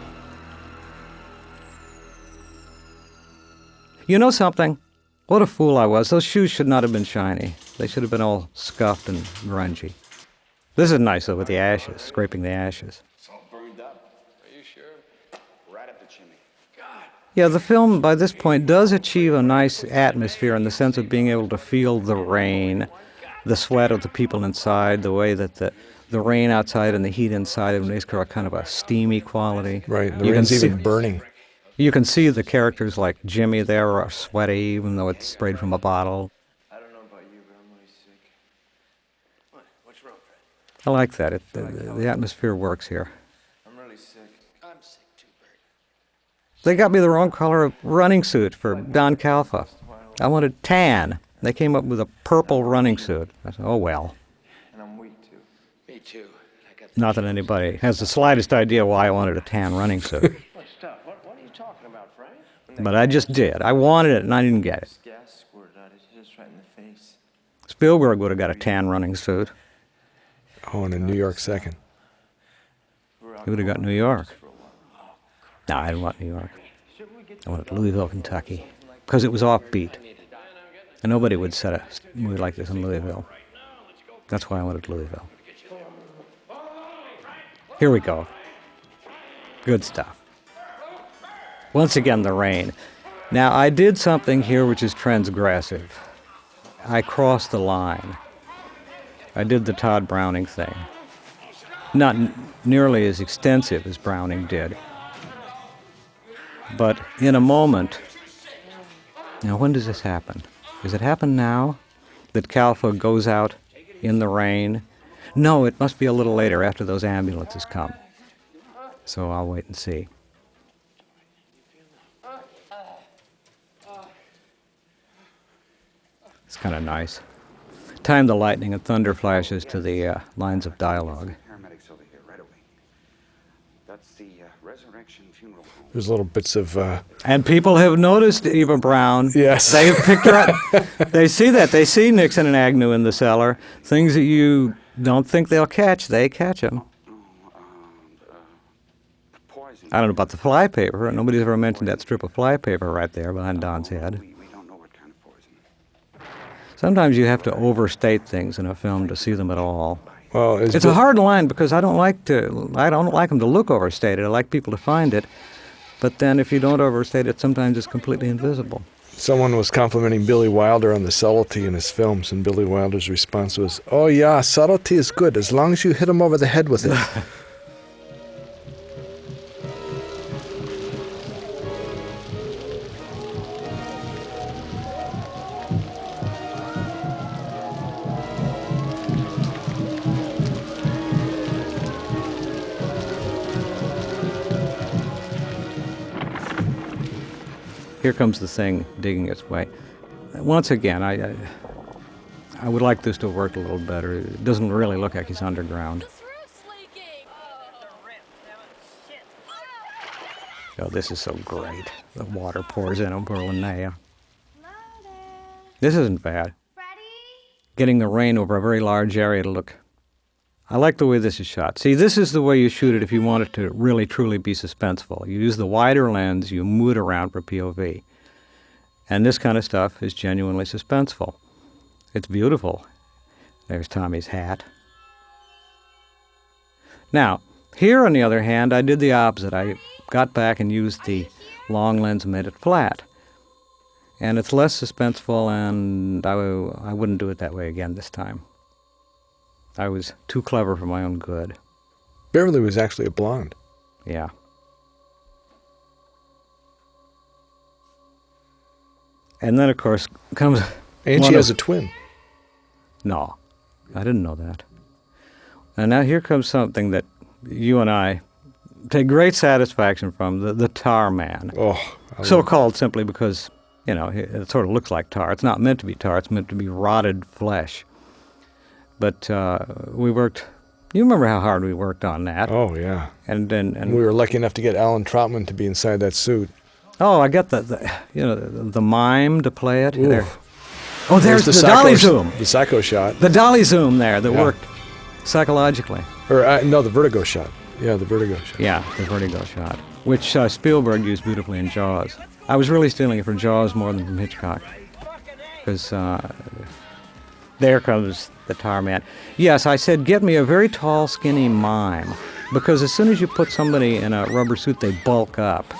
You know something? What a fool I was. Those shoes should not have been shiny. They should have been all scuffed and grungy. This is nice, though, with the ashes, scraping the ashes. It's all burned up. Are you sure? Right up the chimney. God. Yeah, the film, by this point, does achieve a nice atmosphere in the sense of being able to feel the rain, the sweat of the people inside, the way that the rain outside and the heat inside makes for a kind of a steamy quality. Right, the rain's even burning. You can see the characters like Jimmy there are sweaty, even though it's sprayed from a bottle. I don't know about you, but I'm really sick. What? What's wrong, Fred? I like that. The atmosphere works here. I'm really sick. I'm sick too, Bert. They got me the wrong color of running suit for Don Calfa. I wanted tan. They came up with a purple running suit. I said, oh well. And I'm weak too. Me too. I got Not that anybody has the slightest idea why I wanted a tan running suit. What stuff? What are you talking about, Frank? But I just did. I wanted it and I didn't get it. Gas squirted out. It hit us right in the face. Spielberg would have got a tan running suit. Oh, and a New York second. He would have got New York. No, I didn't want New York. I wanted Louisville, Kentucky. Because it was offbeat. And nobody would set a movie like this in Louisville. That's why I wanted Louisville. Here we go. Good stuff. Once again, the rain. Now, I did something here which is transgressive. I crossed the line. I did the Todd Browning thing. Not nearly as extensive as Browning did. But in a moment... Now, when does this happen? Does it happen now that Calfa goes out in the rain? No, it must be a little later after those ambulances come. So I'll wait and see. It's kind of nice. Time the lightning and thunder flashes to the lines of dialogue. Paramedics over here right away. That's the Resurrection Funeral Home. There's little bits of... And people have noticed Eva Brown. Yes. They have picked her up. They see that. They see Nixon and Agnew in the cellar. Things that you don't think they'll catch, they catch them. Poison. I don't know about the flypaper. Nobody's ever mentioned that strip of flypaper right there behind Don's head. We don't know what kind of poison. Sometimes you have to overstate things in a film to see them at all. Well, It's a hard line because I don't like them to look overstated. I like people to find it. But then if you don't overstate it, sometimes it's completely invisible. Someone was complimenting Billy Wilder on the subtlety in his films, and Billy Wilder's response was, "Oh yeah, subtlety is good as long as you hit him over the head with it." Here comes the thing digging its way. Once again, I would like this to have worked a little better. It doesn't really look like he's underground. Oh, this is so great. The water pours in over Linnea. This isn't bad. Getting the rain over a very large area to look. I like the way this is shot. See, this is the way you shoot it if you want it to really, truly be suspenseful. You use the wider lens, you move it around for POV. And this kind of stuff is genuinely suspenseful. It's beautiful. There's Tommy's hat. Now, here on the other hand, I did the opposite. I got back and used the long lens and made it flat. And it's less suspenseful, and I wouldn't do it that way again this time. I was too clever for my own good. Beverly was actually a blonde. Yeah. And then, of course, comes... And she has a twin. No, I didn't know that. And now here comes something that you and I take great satisfaction from, the tar man. Oh, so-called simply because, you know, it sort of looks like tar. It's not meant to be tar. It's meant to be rotted flesh. But we worked... You remember how hard we worked on that. Oh, yeah. And we were lucky enough to get Alan Troutman to be inside that suit. Oh, I got the mime to play it. There. Oof. Oh, there's the dolly zoom. The psycho shot. The dolly zoom there that worked psychologically. Or, no, the vertigo shot. Yeah, the vertigo shot. Yeah, the vertigo shot. which Spielberg used beautifully in Jaws. I was really stealing it from Jaws more than from Hitchcock, because there comes the tar man. Yes, I said, get me a very tall, skinny mime, because as soon as you put somebody in a rubber suit, they bulk up.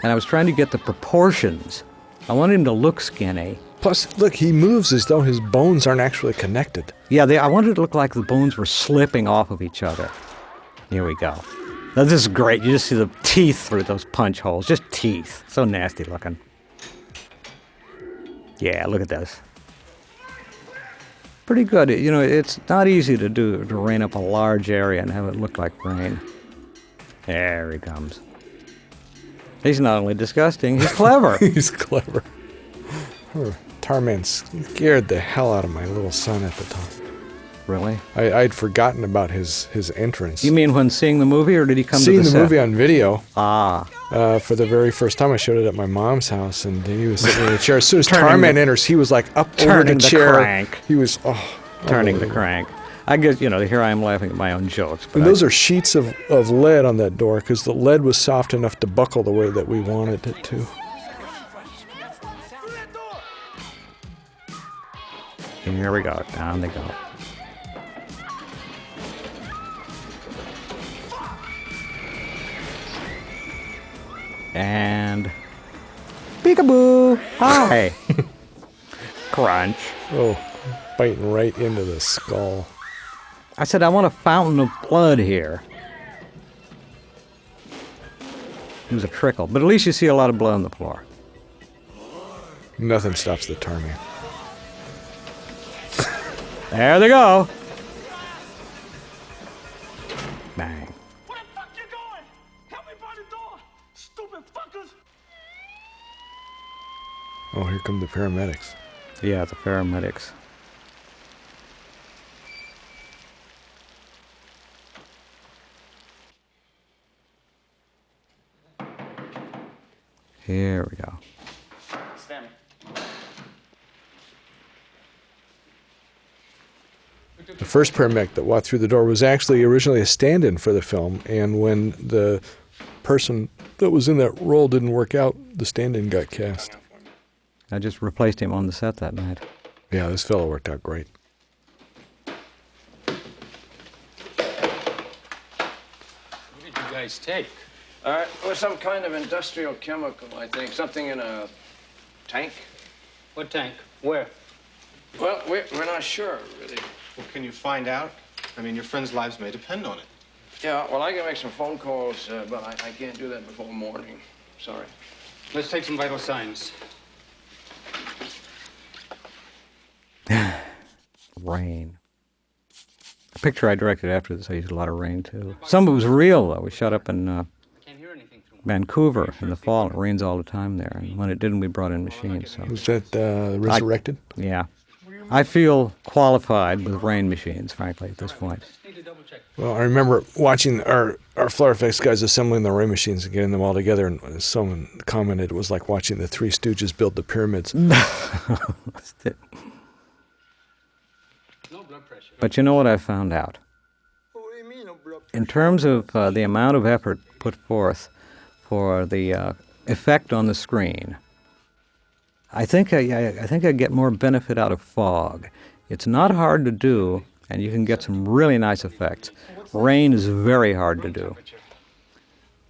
And I was trying to get the proportions. I wanted him to look skinny. Plus, look, he moves as though his bones aren't actually connected. Yeah, I wanted it to look like the bones were slipping off of each other. Here we go. Now, this is great. You just see the teeth through those punch holes. Just teeth. So nasty looking. Yeah, look at this. Pretty good. You know, it's not easy to rain up a large area and have it look like rain. There he comes. He's not only disgusting, he's clever. He's clever. Tarman scared the hell out of my little son at the time. Really? I'd forgotten about his entrance. You mean when seeing the movie, or did he come to the set? Seeing the movie on video. Ah. For the very first time, I showed it at my mom's house, and he was sitting in a chair. As soon as Tarman enters, he was like up over the chair. Crank. He was turning the crank. I guess, you know, here I am laughing at my own jokes. But and those are sheets of lead on that door, because the lead was soft enough to buckle the way that we wanted it to. And here we go. Down they go. And peekaboo! Hi! Crunch. Oh, biting right into the skull. I said, I want a fountain of blood here. It was a trickle, but at least you see a lot of blood on the floor. Nothing stops the Tarman. There they go. Bang. Where the fuck you going? Help me by the door, stupid fuckers! Oh, here come the paramedics. Yeah, the paramedics. Here we go. Stanley. The first paramedic that walked through the door was actually originally a stand-in for the film, and when the person that was in that role didn't work out, the stand-in got cast. I just replaced him on the set that night. Yeah, this fellow worked out great. What did you guys take? It was some kind of industrial chemical, I think. Something in a tank. What tank? Where? Well, we're not sure, really. Well, can you find out? I mean, your friends' lives may depend on it. Yeah, well, I can make some phone calls, but I can't do that before morning. Sorry. Let's take some vital signs. Rain. The picture I directed after this, I used a lot of rain, too. Some of it was real, though. We shot up in Vancouver in the fall. It rains all the time there. And when it didn't, we brought in machines. So. Was that Resurrected? Yeah. I feel qualified with rain machines, frankly, at this point. Well, I remember watching our Flare Effects guys assembling the rain machines and getting them all together, and someone commented it was like watching the Three Stooges build the pyramids. But you know what I found out? In terms of the amount of effort put forth for the effect on the screen, I think I get more benefit out of fog. It's not hard to do, and you can get some really nice effects. Rain is very hard to do.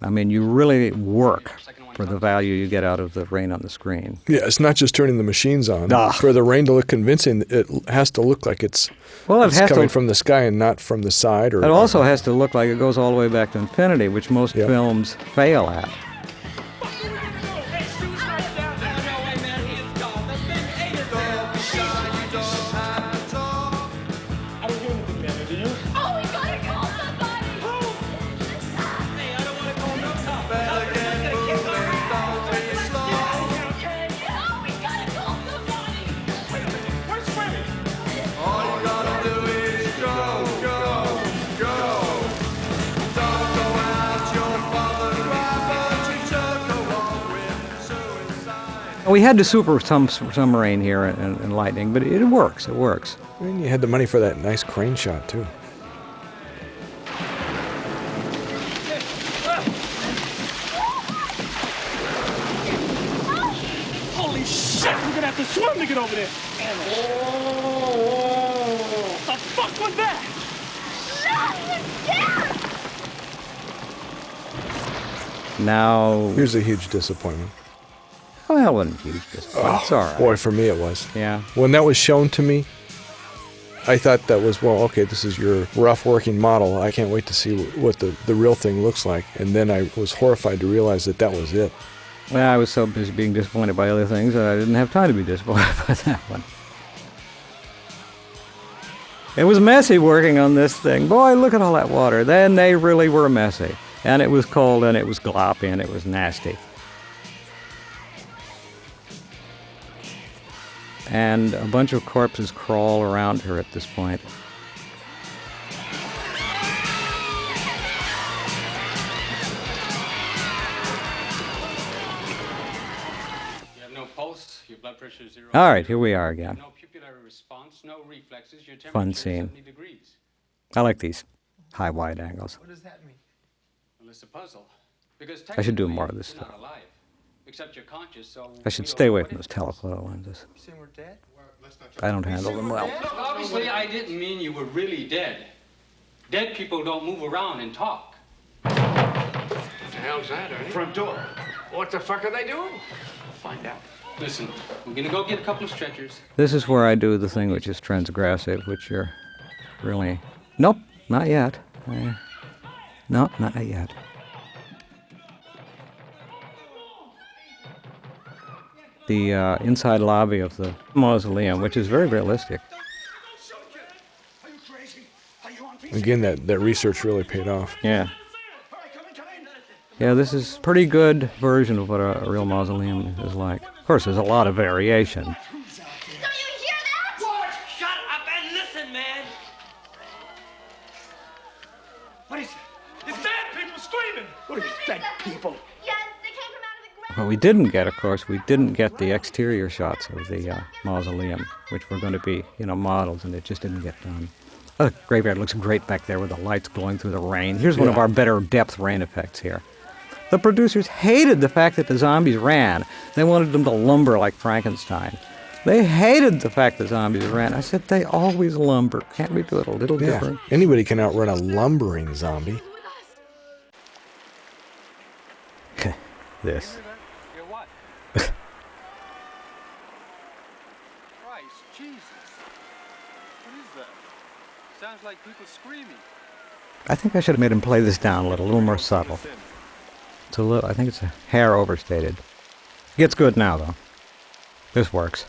I mean, you really work for the value you get out of the rain on the screen. Yeah, it's not just turning the machines on. For the rain to look convincing, it has to look like it's coming from the sky and not from the side. It also has to look like it goes all the way back to infinity, which most films fail at. We had to super some rain here and lightning, but it works. It works. And you had the money for that nice crane shot, too. have to swim to get over there. The fuck was that? Now, Here's a huge disappointment. well, it wasn't huge. It's all right. Boy, for me it was. Yeah. When that was shown to me, I thought that was, well, okay, this is your rough working model. I can't wait to see what the real thing looks like. And then I was horrified to realize that that was it. Well, I was so busy being disappointed by other things that I didn't have time to be disappointed by that one. It was messy working on this thing. Boy, look at all that water. Then they really were messy. And it was cold, and it was gloppy, and it was nasty. And a bunch of corpses crawl around her at this point. You have no pulse, your blood pressure is 0. All right, here we are again. No pupillary response, no reflexes, your temperature Fun is scene. 70 degrees. I like these high wide angles. What does that mean? Well, it's a puzzle. Because I should do technically, more of this you're not stuff. alive, except you're conscious, so I should we stay don't away know from what those telephoto lenses. You saying we're dead? I don't handle them well. Look, obviously, I didn't mean you were really dead. Dead people don't move around and talk. What the hell's that, Ernie? Front door. What the fuck are they doing? Find out. Listen, we're gonna go get a couple of stretchers. This is where I do the thing which is transgressive, which you're really... Nope, not yet. No, not yet. The inside lobby of the mausoleum, which is very realistic. Again, that research really paid off. Yeah. Yeah, this is a pretty good version of what a real mausoleum is like. Of course, there's a lot of variation. Shut up and listen, man! What is it? It's dead people screaming. What are these dead people? Yes, they came from out of the ground. What we didn't get, of course, we didn't get the exterior shots of the mausoleum, which were going to be, models, and it just didn't get done. Oh, the graveyard looks great back there with the lights glowing through the rain. Here's one of our better depth rain effects here. The producers hated the fact that the zombies ran. They wanted them to lumber like Frankenstein. They hated the fact that zombies ran. I said, they always lumber. Can't we do it a little different? Anybody can outrun a lumbering zombie. This. You're what? Christ, Jesus. What is that? Sounds like people screaming. I think I should have made him play this down a little more subtle. It's a little, I think it's a hair overstated. Gets good now, though. This works.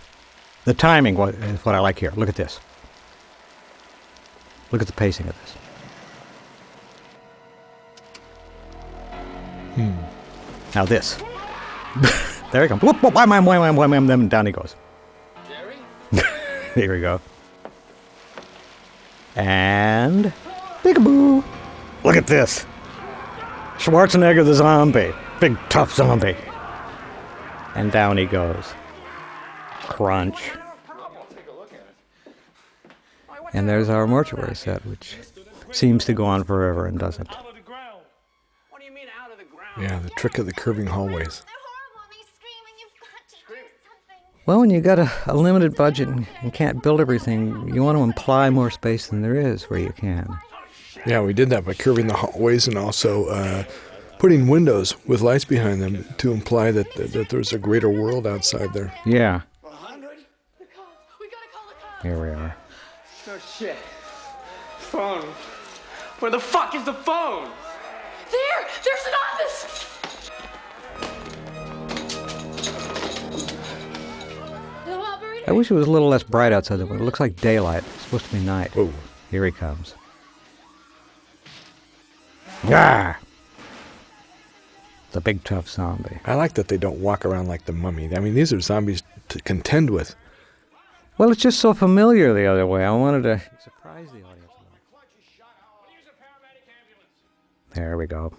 The timing is what I like here. Look at this. Look at the pacing of this. Now this. There he comes. Whoop, whoop, wham, wham, wham, wham, wham, then down he goes. Jerry? Here we go. And... peekaboo! Look at this. Schwarzenegger the zombie. Big tough zombie. And down he goes. Crunch. And there's our mortuary set, which seems to go on forever and doesn't. What do you mean out of the ground? Yeah, the trick of the curving hallways. They're horrible. They scream and you've got to do something. Well, when you got a limited budget and can't build everything, you want to imply more space than there is where you can. Yeah, we did that by curving the hallways and also putting windows with lights behind them to imply that there's a greater world outside there. Yeah. 100? Here we are. No shit. Phone. Where the fuck is the phone? There's an office! I wish it was a little less bright outside, but it looks like daylight. It's supposed to be night. Oh. Here he comes. Yeah. The big tough zombie. I like that they don't walk around like the mummy. I mean, these are zombies to contend with. Well, it's just so familiar the other way. I wanted to surprise the audience. There we go.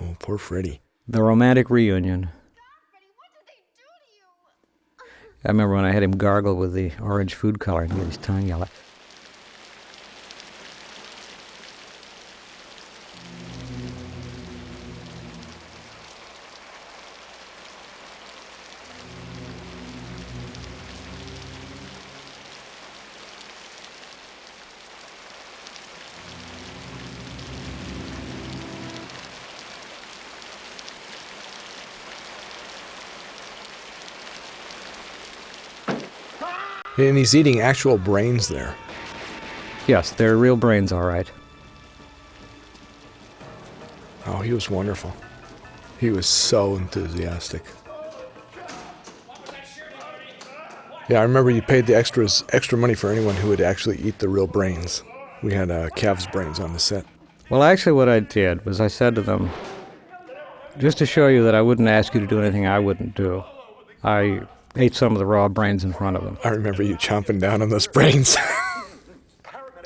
Oh, poor Freddy. The romantic reunion. I remember when I had him gargle with the orange food color and he had his tongue yellow. And he's eating actual brains there. Yes, they're real brains, all right. Oh, he was wonderful. He was so enthusiastic. Yeah, I remember you paid the extra money for anyone who would actually eat the real brains. We had calves' brains on the set. Well, actually what I did was I said to them, just to show you that I wouldn't ask you to do anything I wouldn't do, I ate some of the raw brains in front of them. I remember you chomping down on those brains.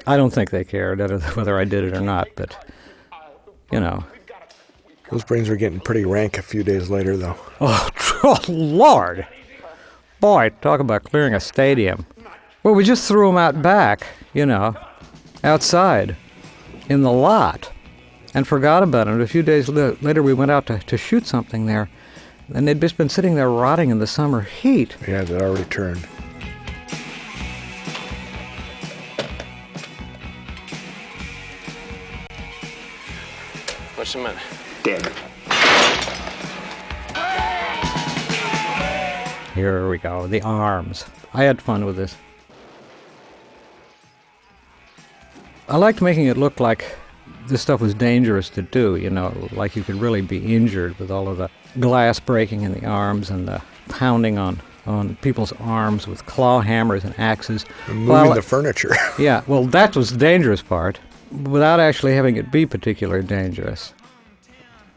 I don't think they cared whether I did it or not, but, you know. Those brains were getting pretty rank a few days later, though. Oh, Lord! Boy, talk about clearing a stadium. Well, we just threw them out back, you know, outside, in the lot, and forgot about them. A few days later, we went out to shoot something there, and they'd just been sitting there rotting in the summer heat. Yeah, they'd already turned. What's the matter? Dead. Here we go, the arms. I had fun with this. I liked making it look like this stuff was dangerous to do, you know, like you could really be injured with all of the glass breaking in the arms and the pounding on people's arms with claw hammers and axes. And moving the furniture. Yeah, well, that was the dangerous part, without actually having it be particularly dangerous.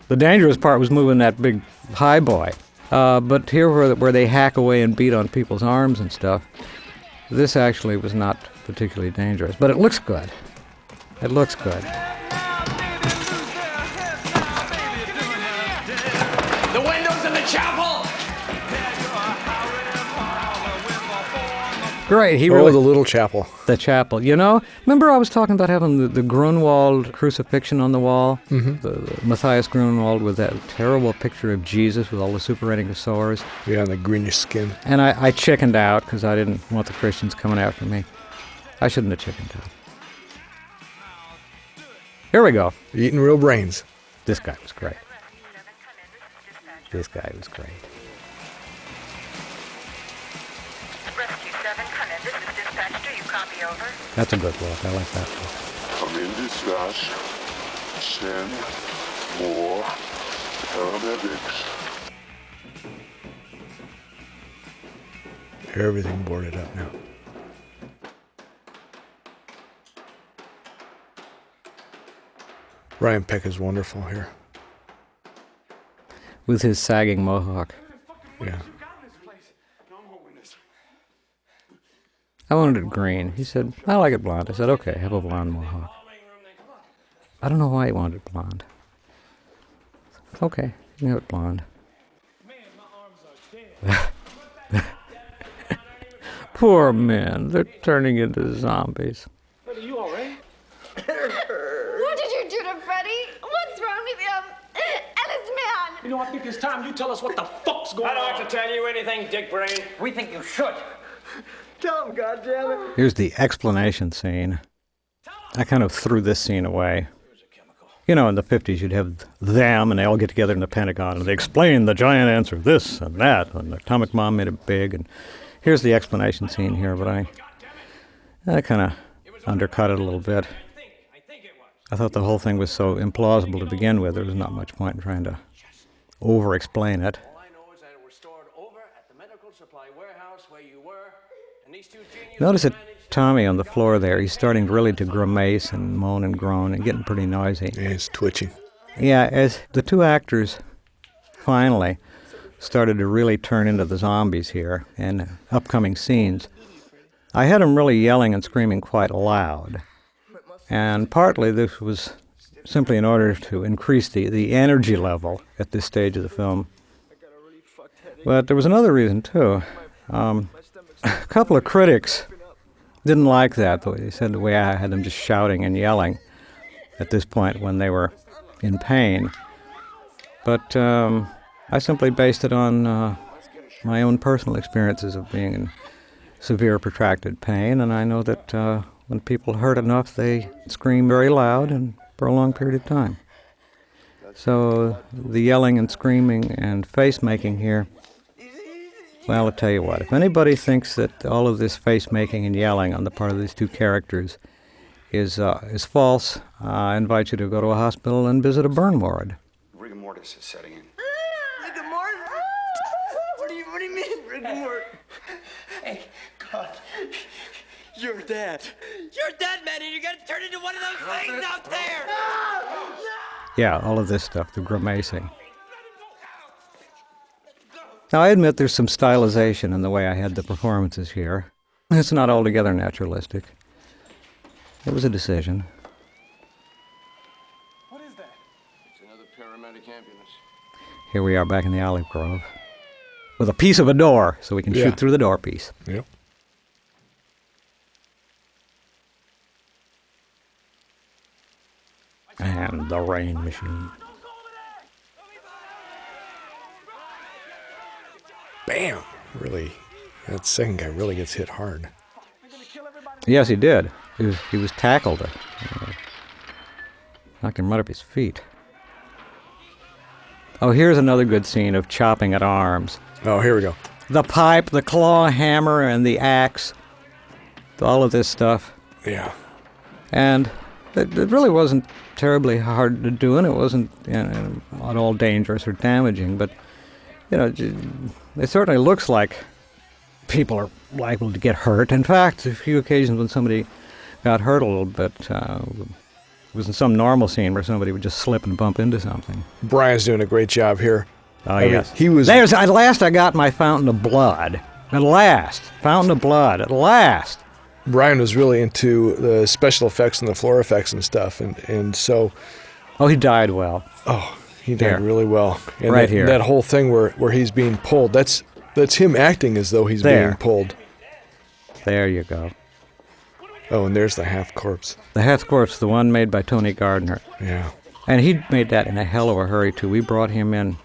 The dangerous part was moving that big high boy. But here where they hack away and beat on people's arms and stuff, this actually was not particularly dangerous. But it looks good. It looks good. The windows in the chapel! Great, the little chapel. The chapel. You know, remember I was talking about having the Grunwald crucifixion on the wall? Mm-hmm. The Matthias Grunwald with that terrible picture of Jesus with all the superadding sores. Yeah, and the greenish skin. And I chickened out because I didn't want the Christians coming after me. I shouldn't have chickened out. Here we go. Eating real brains. This guy was great. This guy was great. Rescue 7, come in. This is dispatch. Do you copy over? That's a good look. I like that look. Come in dispatch. Send more paramedics. Everything boarded up now. Ryan Peck is wonderful here. With his sagging mohawk. Yeah. I wanted it green. He said, I like it blonde. I said, okay, have a blonde mohawk. I don't know why he wanted it blonde. Okay, you can have it blonde. Poor men, they're turning into zombies. Are you all right? What did you do to Freddie? What's wrong with him? And his man? You know, I think it's time you tell us what the fuck's going on. I don't have to tell you anything, Dick Brain. We think you should. Tell him, goddammit. Here's the explanation scene. I kind of threw this scene away. You know, in the 50s, you'd have them, and they all get together in the Pentagon, and they explain the giant answer, this and that, and the atomic bomb made it big, and here's the explanation scene here, but I kind of undercut it a little bit. I thought the whole thing was so implausible to begin with, there was not much point in trying to over-explain it. All I know is that it was stored over at the medical supply warehouse where you were, and these two geniuses... Notice that Tommy on the floor there, he's starting really to grimace and moan and groan and getting pretty noisy. Yeah, he's twitching. Yeah, as the two actors finally started to really turn into the zombies here in upcoming scenes, I had them really yelling and screaming quite loud. And partly this was simply in order to increase the energy level at this stage of the film. But there was another reason, too. A couple of critics didn't like that. They said the way I had them just shouting and yelling at this point when they were in pain. But I simply based it on my own personal experiences of being in severe protracted pain, and I know that when people hurt enough, they scream very loud and for a long period of time. So the yelling and screaming and face-making here Well, I'll tell you what. If anybody thinks that all of this face-making and yelling on the part of these two characters is false, I invite you to go to a hospital and visit a burn ward. Rigor mortis is setting in. Rigor mortis? What do you mean, rigor mortis? Hey, God, you're dead. You're dead, man, and you're gonna turn into one of those things out there. Yeah, all of this stuff, the grimacing. Now, I admit there's some stylization in the way I had the performances here. It's not altogether naturalistic. It was a decision. What is that? It's another paramedic ambulance. Here we are back in the olive grove. With a piece of a door, so we can shoot through the door piece. Yep. And the rain machine. Bam! Really, that second guy really gets hit hard. Yes, he did. He was tackled. Knocked him right off his feet. Oh, here's another good scene of chopping at arms. Oh, here we go. The pipe, the claw hammer, and the axe. All of this stuff. Yeah. And it really wasn't terribly hard to do, and it wasn't at all dangerous or damaging, but it certainly looks like people are liable to get hurt. In fact, a few occasions when somebody got hurt a little bit, it was in some normal scene where somebody would just slip and bump into something. Brian's doing a great job here. Oh, yes. He was... At last I got my fountain of blood. At last. Fountain of blood. At last. Brian was really into the special effects and the floor effects and stuff, and so... Oh, he died well. Oh, he died really well. And right here. That whole thing where he's being pulled, that's him acting as though he's being pulled. There you go. Oh, and there's the half corpse. The half corpse, the one made by Tony Gardner. Yeah. And he made that in a hell of a hurry, too. We brought him in,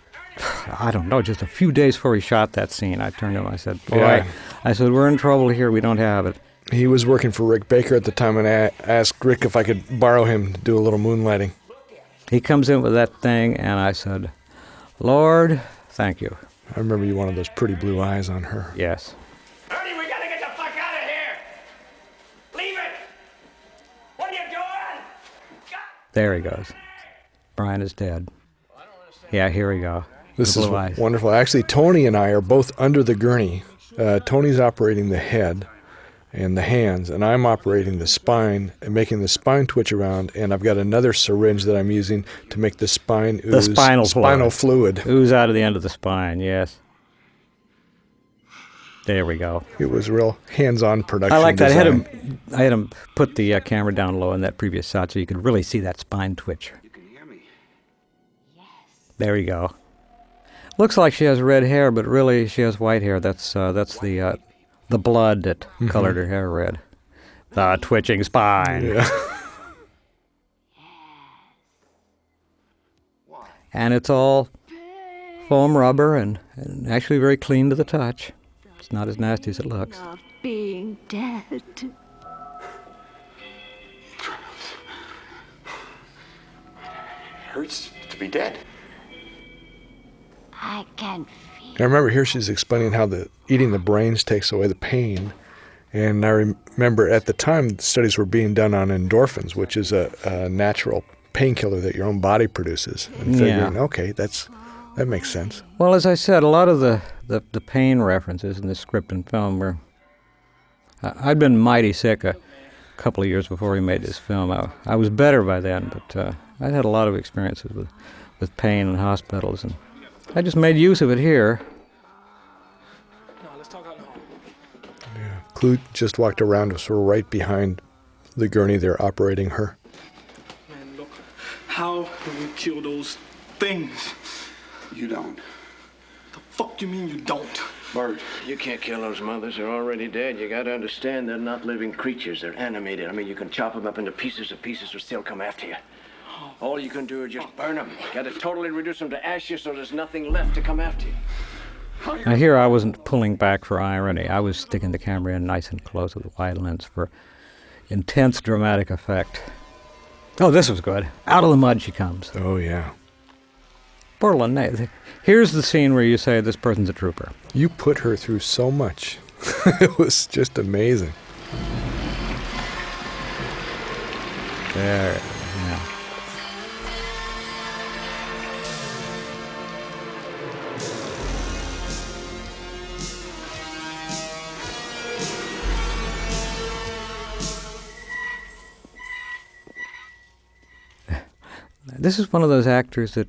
I don't know, just a few days before he shot that scene. I turned to him, I said, boy, I said, we're in trouble here, we don't have it. He was working for Rick Baker at the time, and I asked Rick if I could borrow him to do a little moonlighting. He comes in with that thing, and I said, Lord, thank you. I remember you wanted those pretty blue eyes on her. Yes. Ernie, we gotta get the fuck out of here! Leave it! What are you doing? There he goes. Brian is dead. Yeah, here we go. This is wonderful. Actually, Tony and I are both under the gurney. Tony's operating the head and the hands, and I'm operating the spine and making the spine twitch around, and I've got another syringe that I'm using to make the spine ooze. The spinal fluid. Ooze out of the end of the spine, yes. There we go. It was real hands-on production. I like that. Design. I had him put the camera down low in that previous shot so you could really see that spine twitch. You can hear me. There you go. Looks like she has red hair, but really she has white hair. That's the blood that colored her hair red. The twitching spine. Yeah. And it's all foam rubber and actually very clean to the touch. It's not as nasty as it looks. Of being dead. Hurts to be dead. I can feel. I remember here she's explaining how eating the brains takes away the pain. And I remember at the time studies were being done on endorphins, which is a natural painkiller that your own body produces. And figuring, okay, that makes sense. Well, as I said, a lot of the pain references in the script and film were... I'd been mighty sick a couple of years before we made this film. I was better by then, but I'd had a lot of experiences with pain in hospitals, and I just made use of it here. Yeah. Clute just walked around us. We're right behind the gurney. They're operating her. Man, look, how do we kill those things? You don't. The fuck do you mean you don't? Bert, you can't kill those mothers. They're already dead. You gotta understand they're not living creatures. They're animated. I mean, you can chop them up into pieces of pieces will still come after you. All you can do is just burn them. Gotta totally reduce them to ashes so there's nothing left to come after you. Now here I wasn't pulling back for irony. I was sticking the camera in nice and close with a wide lens for intense dramatic effect. Oh, this was good. Out of the mud she comes. Oh, yeah. Poor Lene. Here's the scene where you say this person's a trooper. You put her through so much. It was just amazing. There, yeah. This is one of those actors that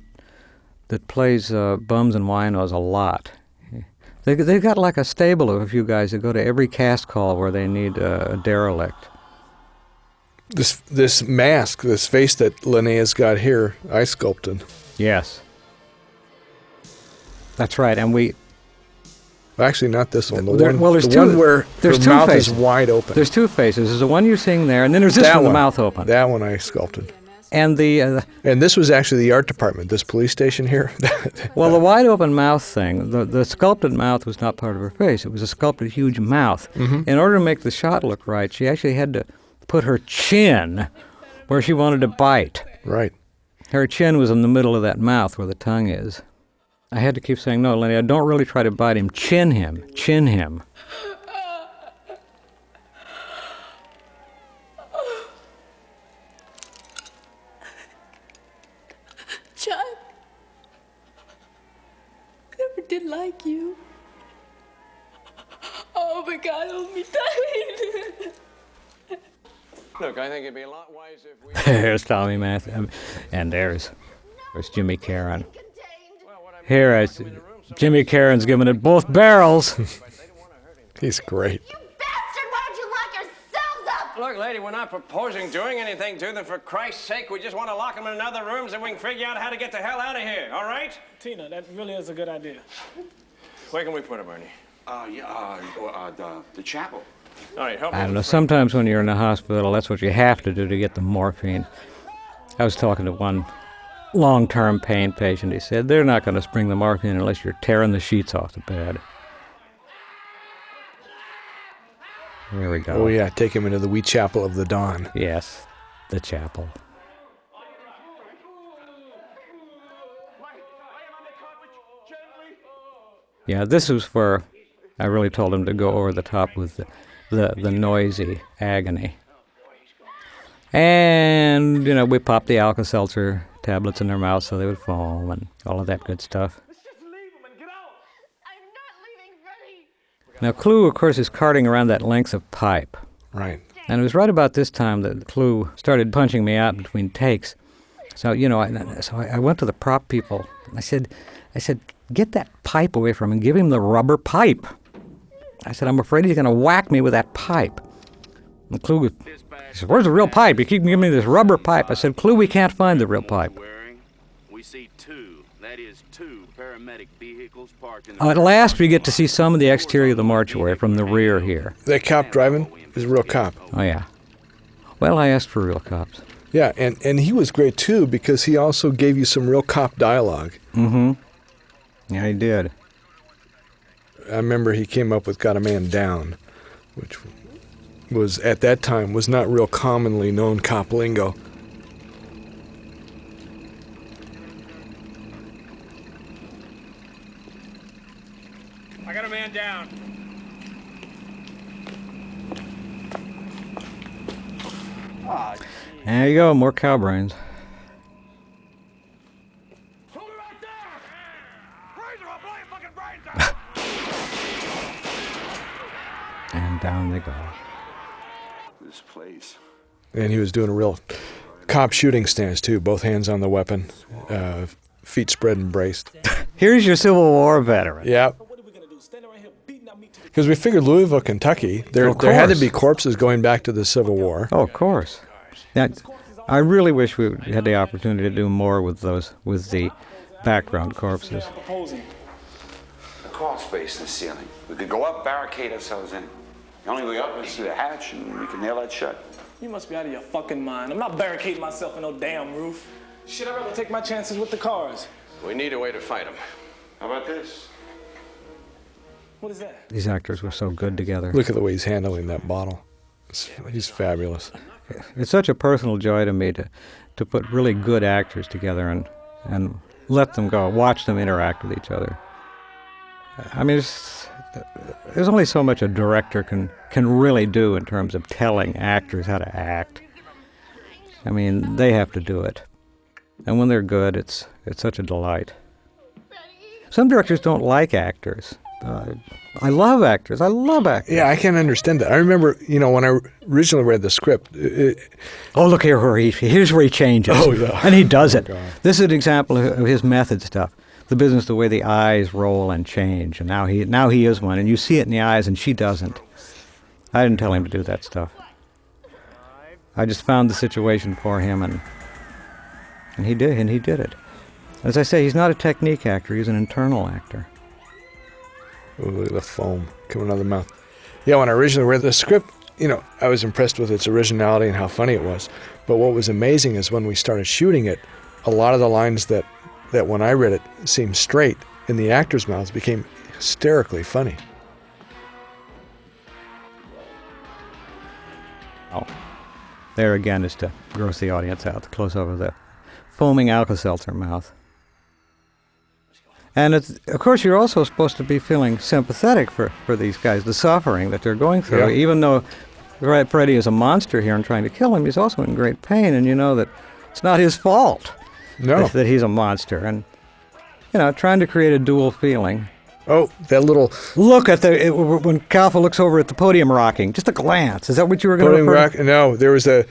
plays bums and winos a lot. They've got like a stable of a few guys that go to every cast call where they need a derelict. This mask, this face that Linnea's got here, I sculpted. Yes. That's right, and we... Actually, not this one. The one where her mouth is wide open. There's two faces. There's the one you're seeing there, and then there's this one, the mouth open. That one I sculpted. And and this was actually the art department, this police station here. Well, the wide open mouth thing, the sculpted mouth was not part of her face. It was a sculpted huge mouth. Mm-hmm. In order to make the shot look right, she actually had to put her chin where she wanted to bite. Right. Her chin was in the middle of that mouth where the tongue is. I had to keep saying, no, Lenny, don't really try to bite him. Chin him. Chin him. Chuck, I never did like you. Oh, but God hold me tight. Look, I think it'd be a lot wiser if we... There's Tommy Matthew. And there's Jimmy Caron. Here, Jimmy Caron's giving it both barrels. He's great. Look, lady, we're not proposing doing anything to them. For Christ's sake, we just want to lock them in other rooms and we can figure out how to get the hell out of here, all right? Tina, that really is a good idea. Where can we put them, Ernie? The chapel. All right, help me. I don't know. Sometimes when you're in a hospital, that's what you have to do to get the morphine. I was talking to one long-term pain patient. He said, they're not going to spring the morphine unless you're tearing the sheets off the bed. There we go. Oh, yeah, take him into the wee chapel of the dawn. Yes, the chapel. Yeah, this was where I really told him to go over the top with the noisy agony. And, we popped the Alka-Seltzer tablets in their mouth so they would foam and all of that good stuff. Now, Clu, of course, is carting around that length of pipe. Right. And it was right about this time that Clu started punching me out between takes. So, I went to the prop people. I said, get that pipe away from him and give him the rubber pipe. I said, I'm afraid he's going to whack me with that pipe. And Clu said, where's the real pipe? You keep giving me this rubber pipe. I said, Clu, we can't find the real pipe. We see two paramedic vehicles parked in At last, we get to see some of the exterior of the mortuary from the rear here. That cop driving is a real cop. Oh, yeah. Well, I asked for real cops. Yeah, and he was great, too, because he also gave you some real cop dialogue. Mm-hmm. Yeah, he did. I remember he came up with Got a Man Down, which was, at that time, was not real commonly known cop lingo. I got a man down. There you go, more cow brains. And down they go. This place. And he was doing a real cop shooting stance, too. Both hands on the weapon, feet spread and braced. Here's your Civil War veteran. Yeah. Because we figured Louisville, Kentucky, there had to be corpses going back to the Civil War. Oh, of course. Now, I really wish we had the opportunity to do more with the background corpses. A crawl space in the ceiling. We could go up, barricade ourselves in. The only way up is through the hatch, and we can nail that shut. You must be out of your fucking mind. I'm not barricading myself in no damn roof. Shit, I'd rather take my chances with the cars. We need a way to fight them. How about this? What is that? These actors were so good together. Look at the way he's handling that bottle. He's fabulous. It's such a personal joy to me to put really good actors together and let them go, watch them interact with each other. I mean, there's only so much a director can really do in terms of telling actors how to act. I mean, they have to do it. And when they're good, it's such a delight. Some directors don't like actors. I love actors. I love actors. Yeah, I can't understand that. I remember, when I originally read the script. Look here, here's where he changes. Oh, yeah. And he does it. God. This is an example of his method stuff. The business, the way the eyes roll and change. And now he is one. And you see it in the eyes, and she doesn't. I didn't tell him to do that stuff. I just found the situation for him, and he did it. As I say, he's not a technique actor. He's an internal actor. Ooh, look at the foam coming out of the mouth. Yeah, when I originally read the script, I was impressed with its originality and how funny it was. But what was amazing is when we started shooting it, a lot of the lines that when I read it seemed straight in the actors' mouths became hysterically funny. Oh. There again is to gross the audience out, the close-up of the foaming Alka-Seltzer mouth. And of course, you're also supposed to be feeling sympathetic for these guys, the suffering that they're going through. Yeah. Even though Freddy is a monster here and trying to kill him, he's also in great pain, and you know that it's not his fault that he's a monster. And, trying to create a dual feeling. Oh, that little... Look at when Kalfa looks over at the podium rocking, just a glance. Is that what you were going to refer to? No, there was a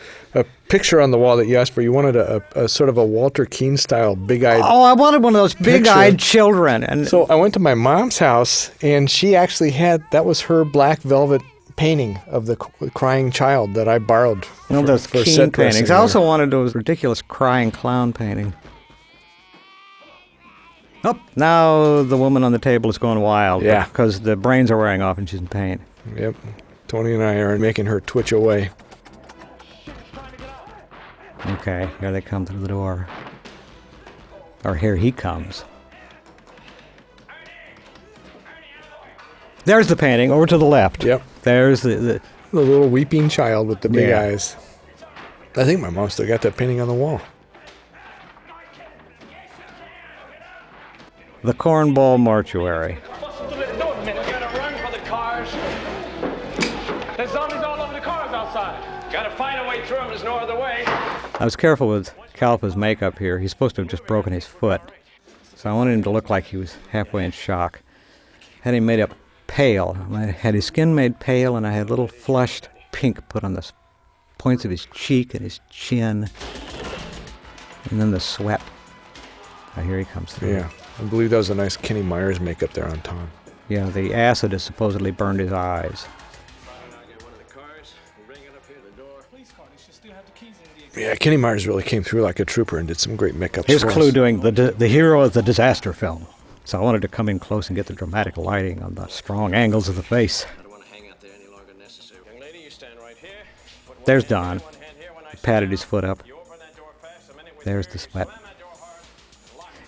picture on the wall that you asked for. You wanted a sort of a Walter Keane style big-eyed... Oh, I wanted one of those big-eyed children. And so I went to my mom's house, and she actually that was her black velvet painting of the crying child that I borrowed those for Keane set paintings. I also wanted those ridiculous crying clown painting. Oh, now the woman on the table is going wild. Yeah. Because the brains are wearing off and she's in pain. Yep. Tony and I are making her twitch away. Okay, here they come through the door. Or here he comes. There's the painting, over to the left. Yep. There's the little weeping child with the big Yeah. eyes. I think my mom still got that painting on the wall. The Cornball Mortuary. There's zombies all over the cars outside. Gotta find a way through them. There's no other way. I was careful with Kalfa's makeup here. He's supposed to have just broken his foot. So I wanted him to look like he was halfway in shock. Had him made up pale. I had his skin made pale, and I had a little flushed pink put on the points of his cheek and his chin. And then the sweat. Now here he comes through. Yeah. I believe that was a nice Kenny Myers makeup there on Tom. Yeah, the acid has supposedly burned his eyes. Yeah, Kenny Myers really came through like a trooper and did some great makeups. Here's for Clue us. doing the hero of the disaster film. So I wanted to come in close and get the dramatic lighting on the strong angles of the face. There's Don. He patted his foot up. There's the sweat.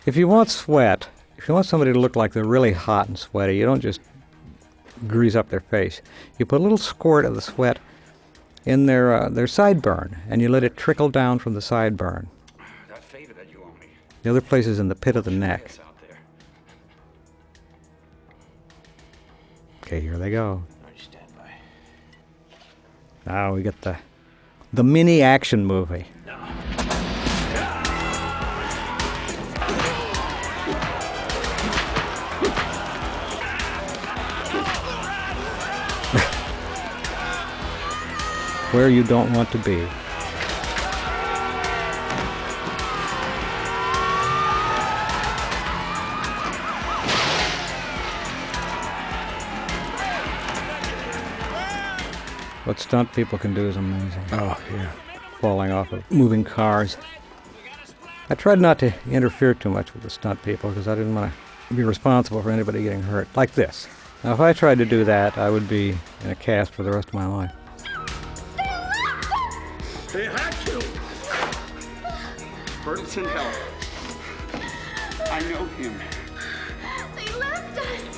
If you want sweat, if you want somebody to look like they're really hot and sweaty, you don't just grease up their face. You put a little squirt of the sweat in their sideburn, and you let it trickle down from the sideburn. That favor that you owe me. The other place is in the pit of the neck. Okay, here they go. Now we get the mini action movie. Where you don't want to be. What stunt people can do is amazing. Oh, yeah. Falling off of moving cars. I tried not to interfere too much with the stunt people because I didn't want to be responsible for anybody getting hurt. Like this. Now, if I tried to do that, I would be in a cast for the rest of my life. They had to. Burton's in hell. I know him. They left us.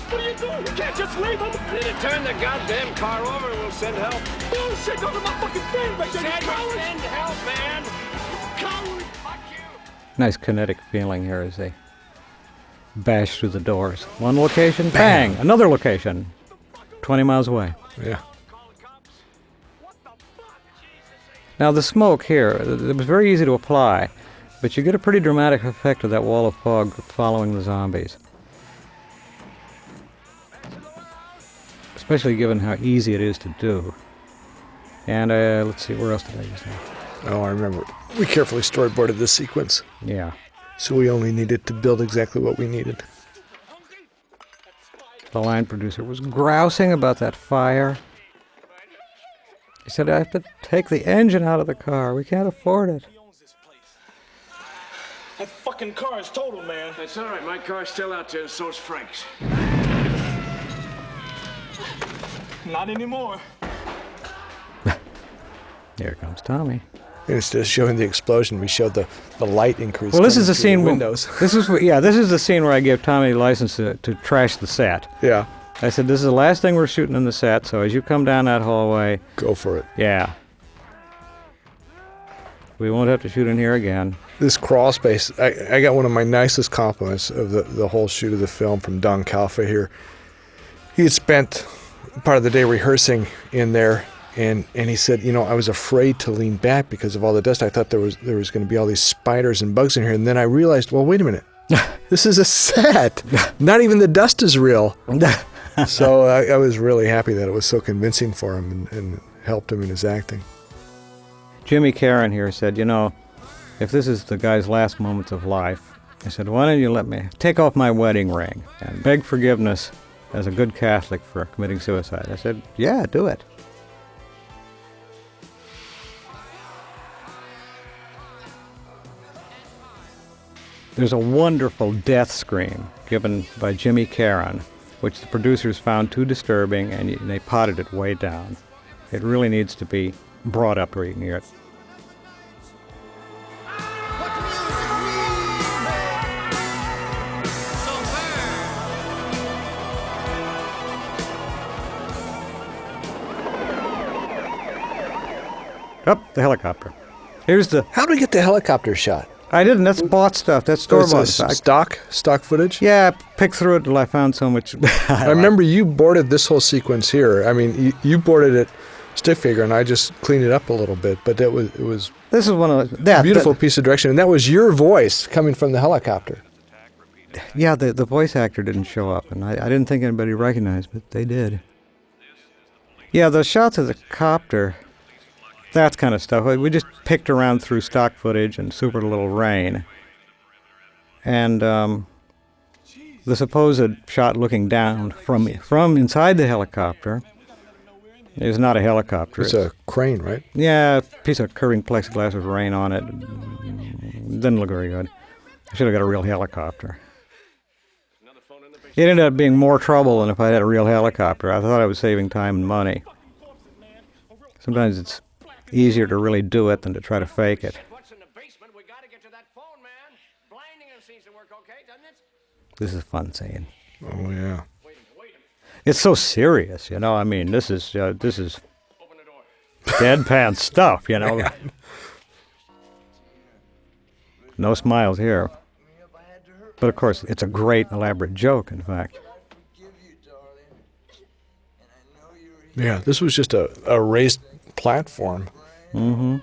What are you doing? You can't just leave them. Then turn the goddamn car over and we'll send help. Bullshit, those are my fucking friends. I said send help, man. Coward. Fuck you. Nice kinetic feeling here as they bash through the doors. One location, bang! Another location, 20 miles away. Yeah. Now the smoke here, it was very easy to apply, but you get a pretty dramatic effect of that wall of fog following the zombies. Especially given how easy it is to do. And let's see, where else did I use that? Oh, I remember. We carefully storyboarded this sequence. Yeah. So we only needed to build exactly what we needed. The line producer was grousing about that fire. He said, I have to take the engine out of the car. We can't afford it. That fucking car is total, man. That's all right. My car's still out there, and so's Frank's. Not anymore. Here comes Tommy. Instead of showing the explosion, we showed the light increase. Well, this is the scene. Windows. This is the scene where I gave Tommy license to trash the set. Yeah. I said, this is the last thing we're shooting in the set, so as you come down that hallway... Go for it. Yeah. We won't have to shoot in here again. This crawl space, I got one of my nicest compliments of the whole shoot of the film from Don Calfa here. He had spent part of the day rehearsing in there, and he said, I was afraid to lean back because of all the dust. I thought there was going to be all these spiders and bugs in here, and then I realized, well, wait a minute. This is a set. Not even the dust is real. So I was really happy that it was so convincing for him and helped him in his acting. Jimmy Caron here said, if this is the guy's last moments of life, I said, why don't you let me take off my wedding ring and beg forgiveness as a good Catholic for committing suicide? I said, yeah, do it. There's a wonderful death scream given by Jimmy Caron, which the producers found too disturbing, and they potted it way down. It really needs to be brought up where you can hear it. Up the helicopter. Here's the... How do we get the helicopter shot? I didn't. That's bought stuff. That's store-bought stuff. Stock footage? Yeah, I picked through it until I found so much. I remember you boarded this whole sequence here. I mean, you boarded it stick figure, and I just cleaned it up a little bit. But it was. This is one of a beautiful piece of direction, and that was your voice coming from the helicopter. Yeah, the voice actor didn't show up, and I didn't think anybody recognized, but they did. Yeah, the shots of the copter. That kind of stuff. We just picked around through stock footage and Super Little Rain. And the supposed shot looking down from inside the helicopter is not a helicopter. It's a crane, right? Yeah, a piece of curving plexiglass with rain on it. Didn't look very good. I should have got a real helicopter. It ended up being more trouble than if I had a real helicopter. I thought I was saving time and money. Sometimes it's easier to really do it than to try to fake it. This is a fun scene. Oh yeah. It's so serious, I mean, this is deadpan stuff, No smiles here. But of course, it's a great, elaborate joke, in fact. Yeah, this was just a raised platform. Mm-hmm.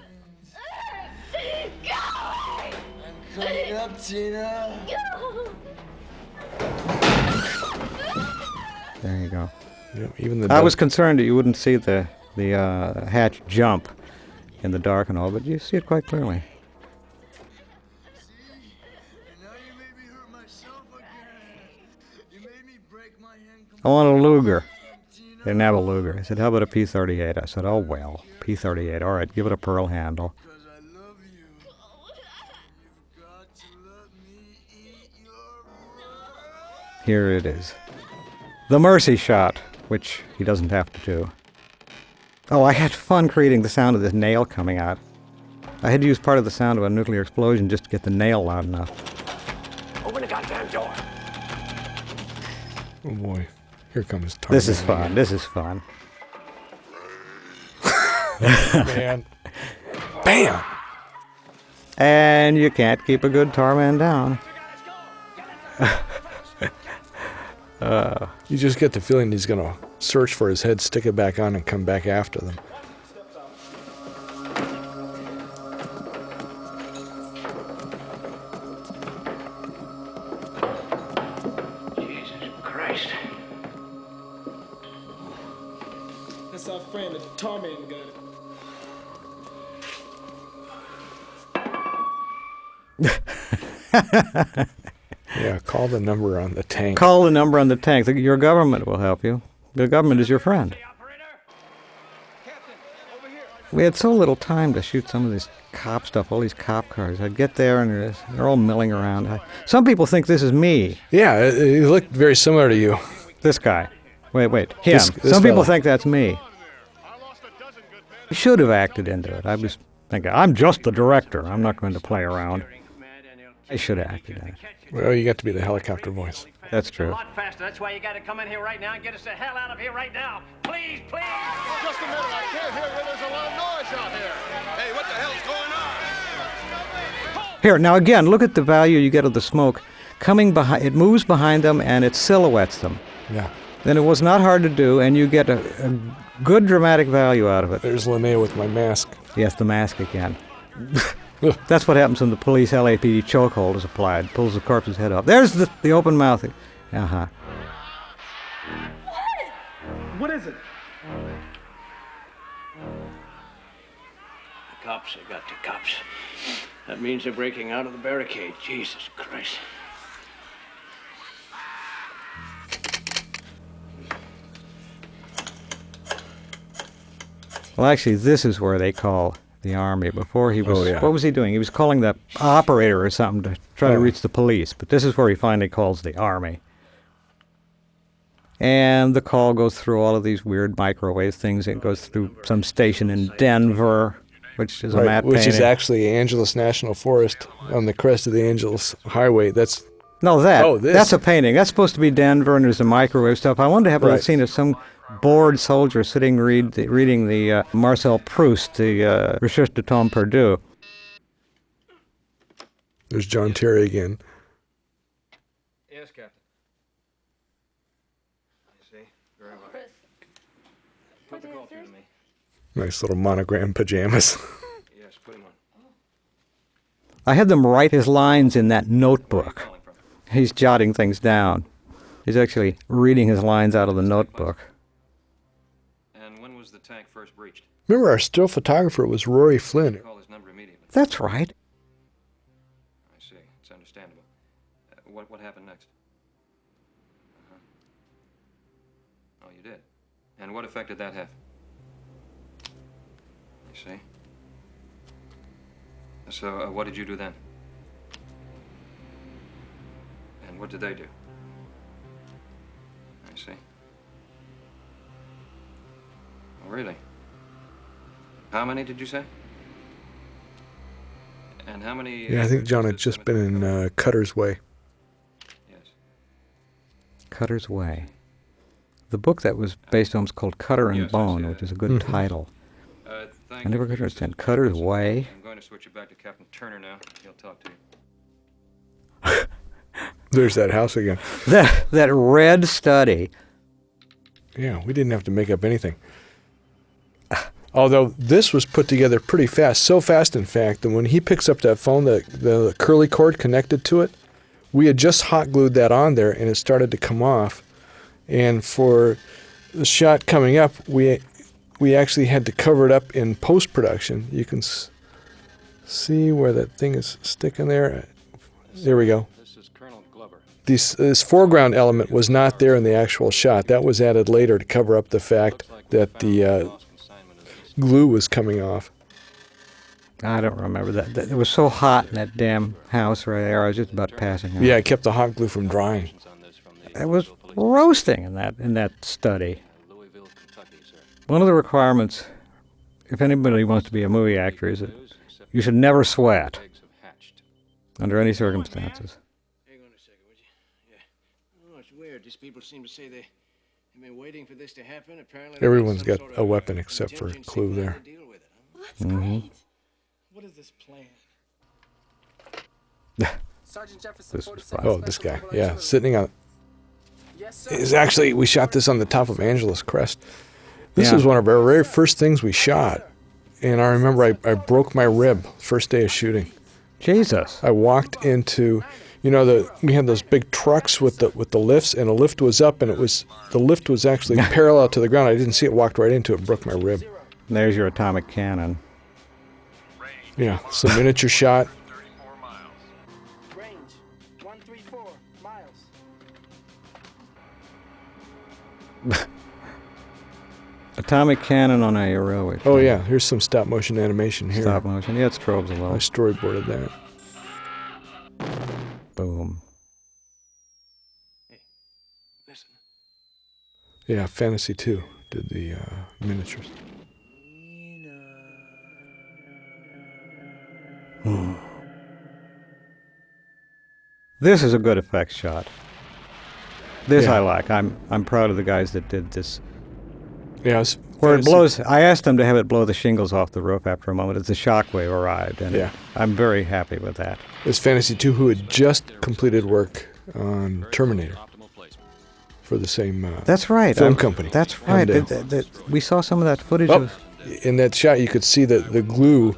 Coming up, Tina. There you go. Yeah, even I was concerned that you wouldn't see the hatch jump in the dark and all, but you see it quite clearly. I want a Luger. They didn't have a Luger. I said, how about a P-38? I said, oh, well, P-38. All right, give it a pearl handle. Here it is. The mercy shot, which he doesn't have to do. Oh, I had fun creating the sound of this nail coming out. I had to use part of the sound of a nuclear explosion just to get the nail loud enough. Open the goddamn door. Oh, boy. Here comes Tarzan. This is fun. This is fun. Man. Bam! And you can't keep a good tar man down. You just get the feeling he's going to search for his head, stick it back on, and come back after them. Jesus Christ. That's our friend, the tar man got it. Yeah, call the number on the tank. Call the number on the tank. Your government will help you. The government is your friend. We had so little time to shoot some of this cop stuff, all these cop cars. I'd get there and they're all milling around. Some people think this is me. Yeah, it looked very similar to you. This guy. Wait. Him. This Some people fella. think that's me. I should have acted into it. I was thinking, I'm just the director. I'm not going to play around. I should have acted in it. Well, you got to be the helicopter voice. That's true. A lot faster. That's why you got to come in here right now and get us the hell out of here right now. Please, please. Just a minute, I can't hear you. There's a lot of noise out here. Hey, what the hell's going on? Here, now again, look at the value you get of the smoke. Coming behind, it moves behind them and it silhouettes them. Yeah. Then it was not hard to do, and you get a good dramatic value out of it. There's Linnea with my mask. Yes, the mask again. That's what happens when the police LAPD chokehold is applied. Pulls the corpse's head off. There's the open mouth. Uh-huh. What is it? The cops, they got the cops. That means they're breaking out of the barricade. Jesus Christ. Well, actually, this is where they call the army. Before he was, what was he doing? He was calling the operator or something to try to reach the police. But this is where he finally calls the army. And the call goes through all of these weird microwave things. It goes through some station in Denver, which is a matte which painting. is actually Angeles National Forest on the crest of the Angeles Highway. That's that's a painting. That's supposed to be Denver, and there's the microwave stuff. I wonder if I've seen some bored soldier sitting reading the Marcel Proust, the Recherche de Temps Perdu. There's John Terry again. Yes, Captain. I see. Very well. Put the call through to me. Nice little monogram pajamas. Yes, put him on. I had them write his lines in that notebook. He's jotting things down. He's actually reading his lines out of the notebook. And when was the tank first breached? Remember, our still photographer was Rory Flynn. Call his number immediately. That's right. I see. It's understandable. What happened next? Oh, you did. And what effect did that have? You see? So, what did you do then? And what did they do? I see. Oh, really? How many did you say? And how many... Yeah, I think John had just been in Cutter's Way. Cutter's Way. The book that was based on was called Cutter and Bone, which is a good title. I never could understand. Cutter's Way. I'm going to switch you back to Captain Turner now. He'll talk to you. There's that house again. That red study. Yeah, we didn't have to make up anything. Although this was put together pretty fast. So fast, in fact, that when he picks up that phone, the curly cord connected to it, we had just hot glued that on there and it started to come off. And for the shot coming up, we actually had to cover it up in post-production. You can see where that thing is sticking there. There we go. This is Colonel Glover. This foreground element was not there in the actual shot. That was added later to cover up the fact that the glue was coming off. I don't remember that. It was so hot in that damn house right there. I was just about passing out. Yeah, it kept the hot glue from drying. It was roasting in that study. One of the requirements, if anybody wants to be a movie actor, is that you should never sweat under any circumstances. Hang on a second, would you? Yeah. Oh, it's weird. These people seem to say they've been waiting for this to happen. Apparently, Everyone's got a weapon except for Clue there. Deal with it, huh? Well, that's great. What is this plan? This is fun. Oh, this guy. Yeah, sitting on... Is actually, we shot this on the top of Angeles Crest. This was one of our very first things we shot. And I remember I broke my rib first day of shooting. Jesus. I walked into, we had those big trucks with the lifts, and the lift was up, and the lift was actually parallel to the ground. I didn't see it, walked right into it, and broke my rib. And there's your atomic cannon. Yeah, some miniature shot. Range 134 miles. Atomic cannon on a heroic. Oh yeah, here's some stop motion animation here. Stop motion. Yeah, it's strobes a little. I storyboarded that. Boom. Hey, listen. Yeah, Fantasy 2 did the miniatures. This is a good effects shot. This I like. I'm proud of the guys that did this. Yeah, where it blows. I asked them to have it blow the shingles off the roof after a moment as the shockwave arrived, and I'm very happy with that. It's Fantasy 2 who had just completed work on Terminator for the same that's right. film company. That's right. We saw some of that footage of... In that shot, you could see that the glue,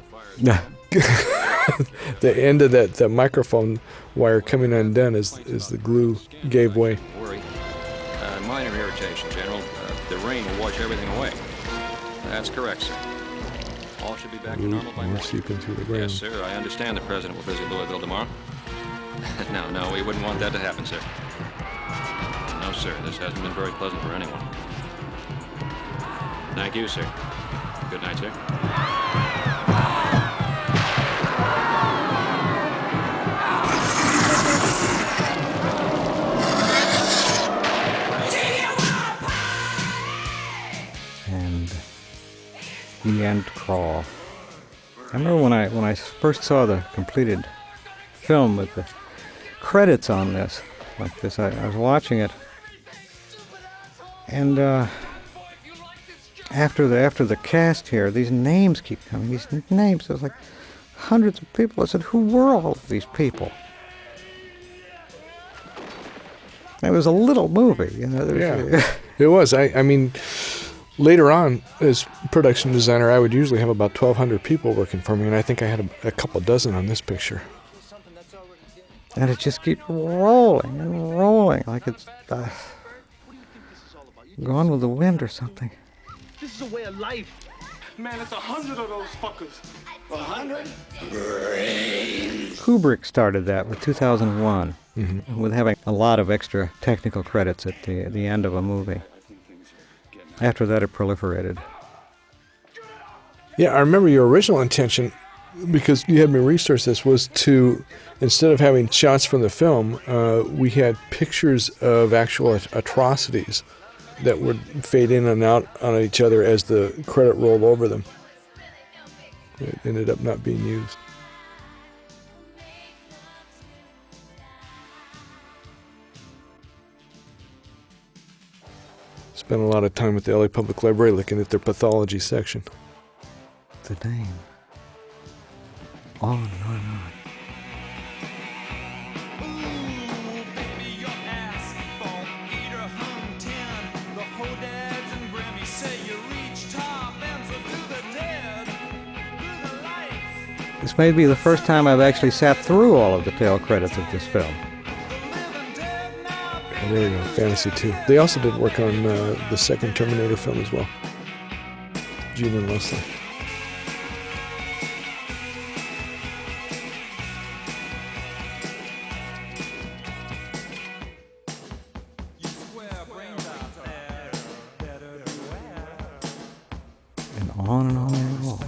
the end of that microphone wire coming undone as the glue gave way. Worry. Minor irritation, General. The rain will wash everything away. That's correct, sir. All should be back to normal by morning. Seeping through the ground. Yes, sir. I understand the President will visit Louisville tomorrow. No, we wouldn't want that to happen, sir. No, sir. This hasn't been very pleasant for anyone. Thank you, sir. Good night, sir. The end crawl. I remember when I first saw the completed film with the credits on this, like this. I was watching it, and after the cast here, these names keep coming. These names. There's like hundreds of people. I said, who were all of these people? It was a little movie, Yeah, it was. I mean. Later on, as production designer, I would usually have about 1,200 people working for me, and I think I had a couple dozen on this picture. And it just keeps rolling and rolling, like it's gone with the wind or something. This is a way of life. Man, it's 100 of those fuckers. 100? Kubrick started that with 2001, with having a lot of extra technical credits at the end of a movie. After that, it proliferated. Yeah, I remember your original intention, because you had me research this, was to, instead of having shots from the film, we had pictures of actual atrocities that would fade in and out on each other as the credit rolled over them. It ended up not being used. Spent a lot of time at the LA Public Library looking at their pathology section. The name. On and on and on. This may be the first time I've actually sat through all of the tail credits of this film. And there you go, Fantasy 2. They also did work on the second Terminator film as well. Gene and Leslie. And on they roll.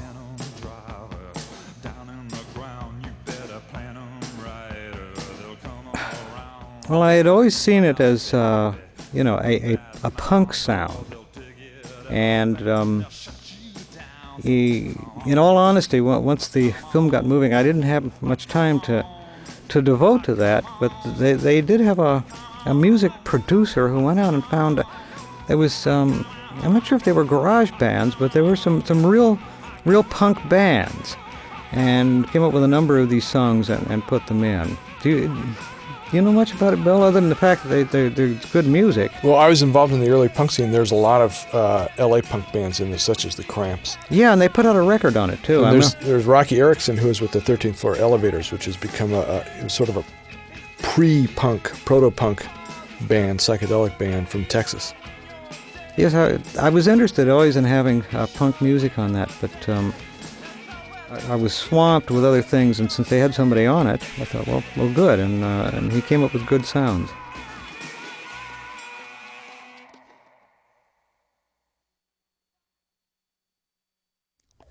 Well, I had always seen it as, a punk sound. And in all honesty, once the film got moving, I didn't have much time to devote to that. But they did have a music producer who went out and found there was I'm not sure if they were garage bands, but there were some real punk bands. and came up with a number of these songs and put them in. Do you know much about it, Bill, other than the fact that they're good music? Well, I was involved in the early punk scene. There's a lot of L.A. punk bands in there, such as the Cramps. Yeah, and they put out a record on it, too. There's Rocky Erickson, who was with the 13th Floor Elevators, which has become a sort of a pre-punk, proto-punk band, psychedelic band from Texas. Yes, I was interested always in having punk music on that, but I was swamped with other things, and since they had somebody on it, I thought, well, good, and he came up with good sounds.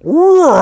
Roar!